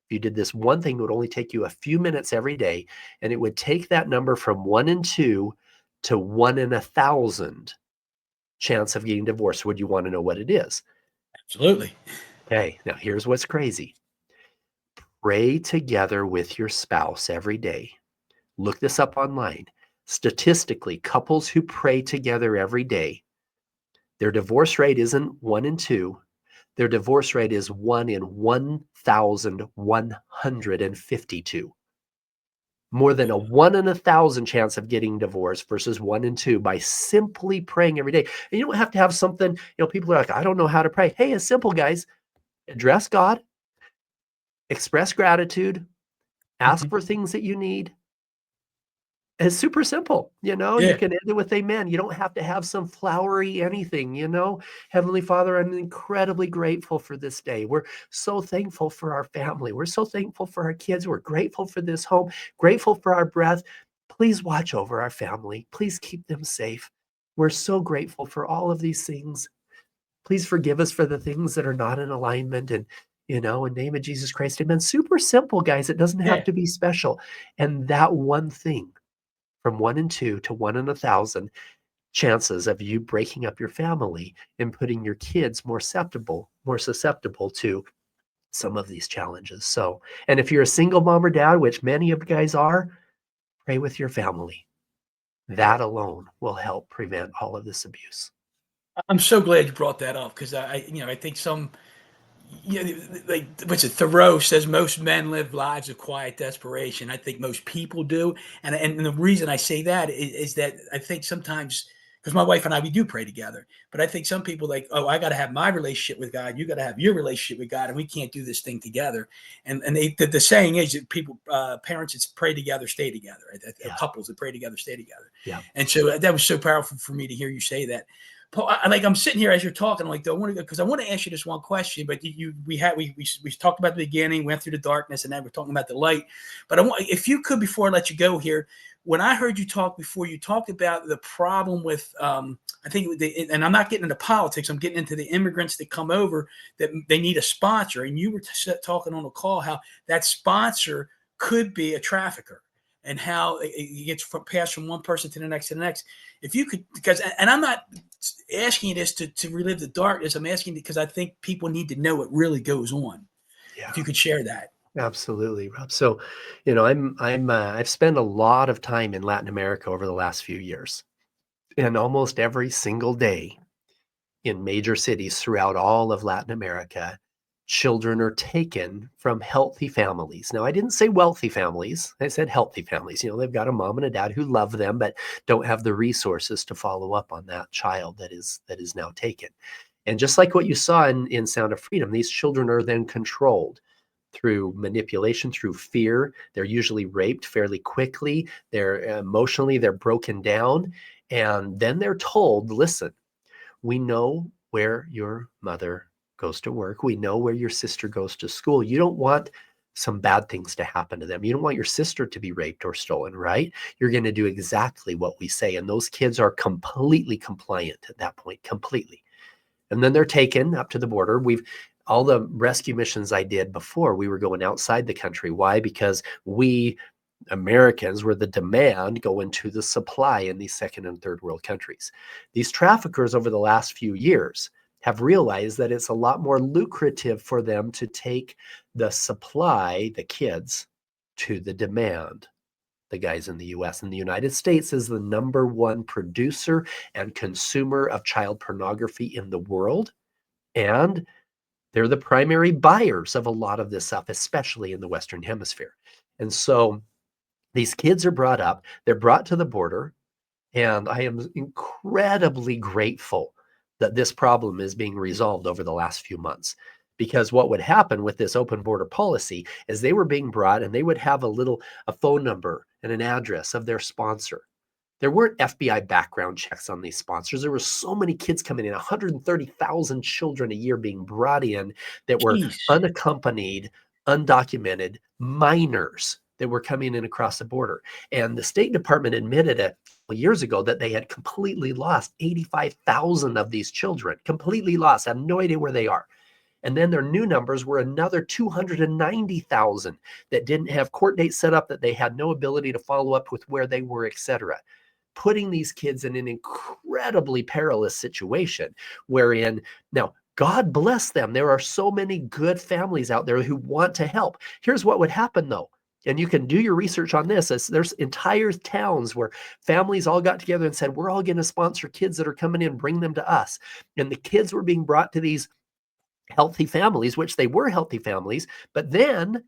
If you did this one thing, it would only take you a few minutes every day, and it would take that number from 1 in 2 to 1 in 1,000 chance of getting divorced. Would you want to know what it is? Absolutely. Okay, now here's what's crazy. Pray together with your spouse every day. Look this up online. Statistically, couples who pray together every day, their divorce rate isn't 1 in 2. Their divorce rate is 1 in 1,152. More than a 1 in 1,000 chance of getting divorced versus 1 in 2 by simply praying every day. And you don't have to have something, people are like, I don't know how to pray. Hey, it's simple, guys. Address God, express gratitude, ask Mhm. for things that you need. It's super simple, you Yeah, can end it with amen. You don't have to have some flowery anything. Heavenly Father, I'm incredibly grateful for this day. We're so thankful for our family. We're so thankful for our kids. We're grateful for this home, grateful for our breath. Please watch over our family. Please keep them safe. We're so grateful for all of these things. Please forgive us for the things that are not in alignment. And, in the name of Jesus Christ, amen. Super simple, guys. It doesn't have yeah. to be special. And that one thing, from 1 in 2 to 1 in 1,000 chances of you breaking up your family and putting your kids more susceptible to some of these challenges. So, and if you're a single mom or dad, which many of you guys are, pray with your family. That alone will help prevent all of this abuse. I'm so glad you brought that up because I think some, like what's it? Thoreau says most men live lives of quiet desperation. I think most people do, and the reason I say that is that I think sometimes because my wife and I we do pray together, but I think some people like, oh, I got to have my relationship with God, you got to have your relationship with God, and we can't do this thing together. And the saying is that people, parents that pray together stay together, right? Yeah. Couples that pray together stay together. Yeah. And so that was so powerful for me to hear you say that. Paul, I'm sitting here as you're talking. I'm like, I want to go because I want to ask you this one question. But we talked about the beginning, went through the darkness, and then we're talking about the light. But I want, if you could, before I let you go here, when I heard you talk before, you talked about the problem with, I think, and I'm not getting into politics. I'm getting into the immigrants that come over that they need a sponsor, and you were talking on the call how that sponsor could be a trafficker and how it gets passed from one person to the next to the next. If you could, because, and I'm not asking you this to relive the darkness. I'm asking because I think people need to know what really goes on. Yeah. If you could share that. Absolutely, Rob. So, I've spent a lot of time in Latin America over the last few years, and almost every single day in major cities throughout all of Latin America, children are taken from healthy families. Now, I didn't say wealthy families. I said healthy families. They've got a mom and a dad who love them, but don't have the resources to follow up on that child that is now taken. And just like what you saw in Sound of Freedom, these children are then controlled through manipulation, through fear. They're usually raped fairly quickly. They're broken down. And then they're told, listen, we know where your mother goes to work. We know where your sister goes to school. You don't want some bad things to happen to them. You don't want your sister to be raped or stolen, right? You're going to do exactly what we say. And those kids are completely compliant at that point, completely. And then they're taken up to the border. All the rescue missions I did before, we were going outside the country. Why? Because we Americans were the demand going to the supply in these second and third world countries. These traffickers over the last few years have realized that it's a lot more lucrative for them to take the supply, the kids, to the demand, the guys in the US. And the United States is the number one producer and consumer of child pornography in the world. And they're the primary buyers of a lot of this stuff, especially in the Western Hemisphere. And so these kids are brought up, they're brought to the border, and I am incredibly grateful that this problem is being resolved over the last few months. Because what would happen with this open border policy is they were being brought and they would have a phone number and an address of their sponsor. There weren't FBI background checks on these sponsors. There were so many kids coming in, 130,000 children a year being brought in that were Jeez. unaccompanied, undocumented minors that were coming in across the border. And the State Department admitted a couple years ago that they had completely lost 85,000 of these children, completely lost, have no idea where they are. And then their new numbers were another 290,000 that didn't have court dates set up, that they had no ability to follow up with where they were, et cetera, putting these kids in an incredibly perilous situation wherein now God bless them. There are so many good families out there who want to help. Here's what would happen though. And you can do your research on this. There's entire towns where families all got together and said, we're all going to sponsor kids that are coming in, bring them to us. And the kids were being brought to these healthy families, which they were healthy families. But then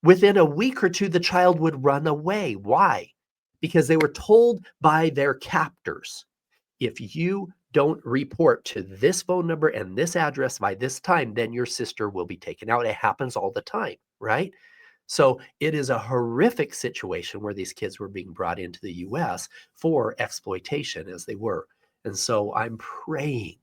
within a week or two, the child would run away. Why? Because they were told by their captors, if you don't report to this phone number and this address by this time, then your sister will be taken out. It happens all the time, right? So it is a horrific situation where these kids were being brought into the US for exploitation as they were. And so I'm praying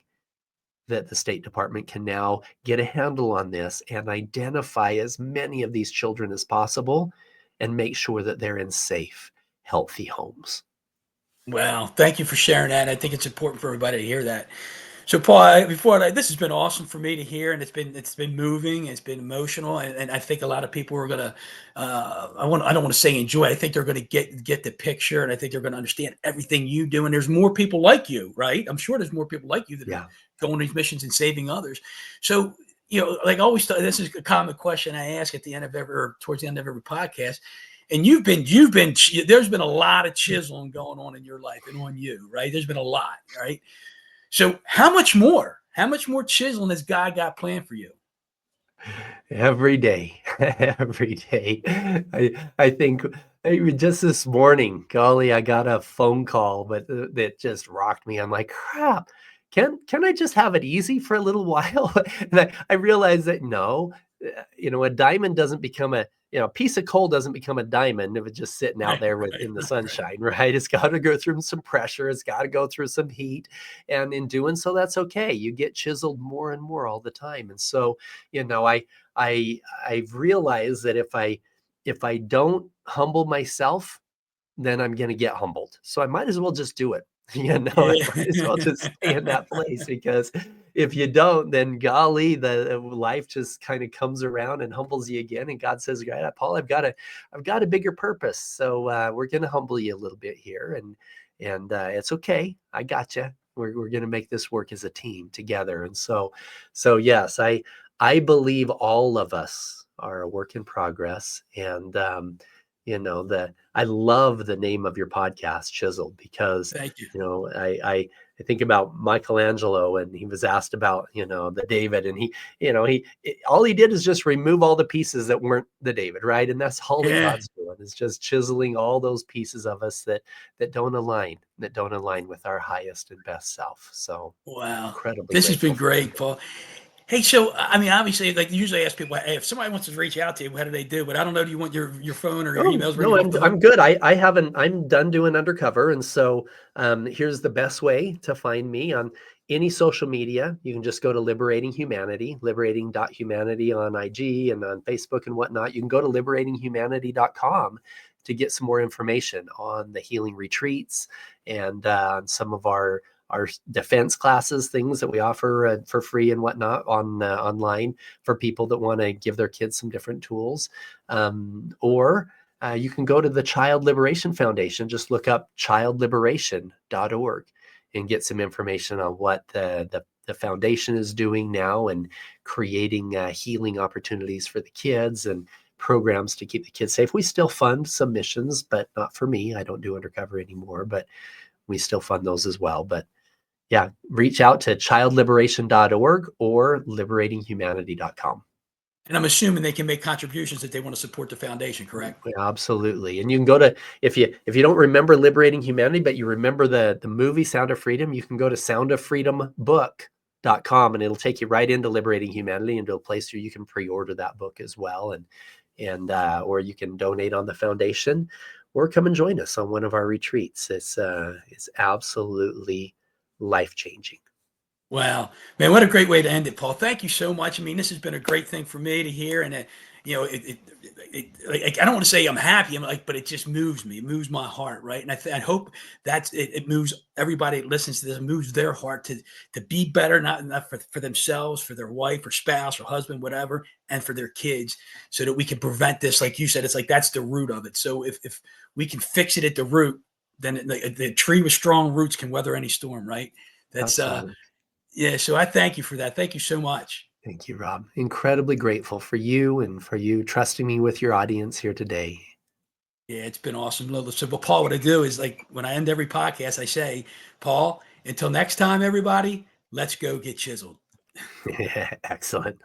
that the State Department can now get a handle on this and identify as many of these children as possible and make sure that they're in safe, healthy homes. Wow. Thank you for sharing that. I think it's important for everybody to hear that. So, Paul, this has been awesome for me to hear, and it's been moving, it's been emotional, and I think a lot of people are gonna, I don't want to say enjoy. I think they're gonna get the picture, and I think they're gonna understand everything you do. And there's more people like you, right? I'm sure there's more people like you that are Yeah. going on these missions and saving others. So, like I always, this is a common question I ask at the end of or towards the end of every podcast. And there's been a lot of chiseling going on in your life and on you, right? There's been a lot, right? So how much more? How much more chiseling has God got planned for you? Every day, every day. I think just this morning, golly, I got a phone call, but that just rocked me. I'm like, crap. Can I just have it easy for a little while? And I realized that no, a diamond doesn't become a piece of coal doesn't become a diamond if it's just sitting out Right, there right, in the right. sunshine, right? It's got to go through some pressure. It's got to go through some heat, and in doing so, that's okay. You get chiseled more and more all the time, and so I've realized that if I don't humble myself, then I'm going to get humbled. So I might as well just do it. I Yeah. might as well just stay in that place, because if you don't, then golly, the life just kind of comes around and humbles you again. And God says, "Right, Paul, I've got a bigger purpose. So we're going to humble you a little bit here, and it's okay. I got you. We're going to make this work as a team together." And so yes, I believe all of us are a work in progress, and I love the name of your podcast, Chiseled, because Thank you. I think about Michelangelo, and he was asked about the David, and all he did is just remove all the pieces that weren't the David, right? And that's all that Yeah. God's doing, is just chiseling all those pieces of us that don't align with our highest and best self. So Wow. incredibly This has been grateful for great, Paul. Hey, so I mean, obviously, like usually I ask people, hey, if somebody wants to reach out to you, what do they do? But I don't know. Do you want your phone or your Oh, emails no, ready off the hook? I'm good. I haven't I'm done doing undercover, and so, here's the best way to find me on any social media. You can just go to Liberating Humanity, liberating.humanity on IG and on Facebook and whatnot. You can go to liberatinghumanity.com to get some more information on the healing retreats and, some of our defense classes, things that we offer, for free and whatnot online for people that wanna give their kids some different tools. Or you can go to the Child Liberation Foundation. Just look up childliberation.org and get some information on what the foundation is doing now, and creating healing opportunities for the kids and programs to keep the kids safe. We still fund some missions, but not for me. I don't do undercover anymore, but we still fund those as well. But yeah, reach out to childliberation.org or liberatinghumanity.com. And I'm assuming they can make contributions if they want to support the foundation, correct? Yeah, absolutely. And you can go to, if you don't remember Liberating Humanity, but you remember the movie Sound of Freedom, you can go to soundoffreedombook.com, and it'll take you right into Liberating Humanity, into a place where you can pre-order that book as well, and or you can donate on the foundation, or come and join us on one of our retreats. It's absolutely life-changing. Wow, man, what a great way to end it, Paul. Thank you so much. I mean, this has been a great thing for me to hear, and like, I don't want to say I'm happy, but it just moves me. It moves my heart, right? And I hope it moves everybody that listens to this, moves their heart to be better, not for themselves, for their wife or spouse or husband, whatever, and for their kids, so that we can prevent this. Like you said, it's like that's the root of it. So if we can fix it at the root, then the tree with strong roots can weather any storm, right? That's Absolutely. Yeah. So I thank you for that. Thank you so much. Thank you, Rob. Incredibly grateful for you and for you trusting me with your audience here today. Yeah, it's been awesome. So, but Paul, what I do is like when I end every podcast, I say, Paul, until next time, everybody, let's go get chiseled. Excellent.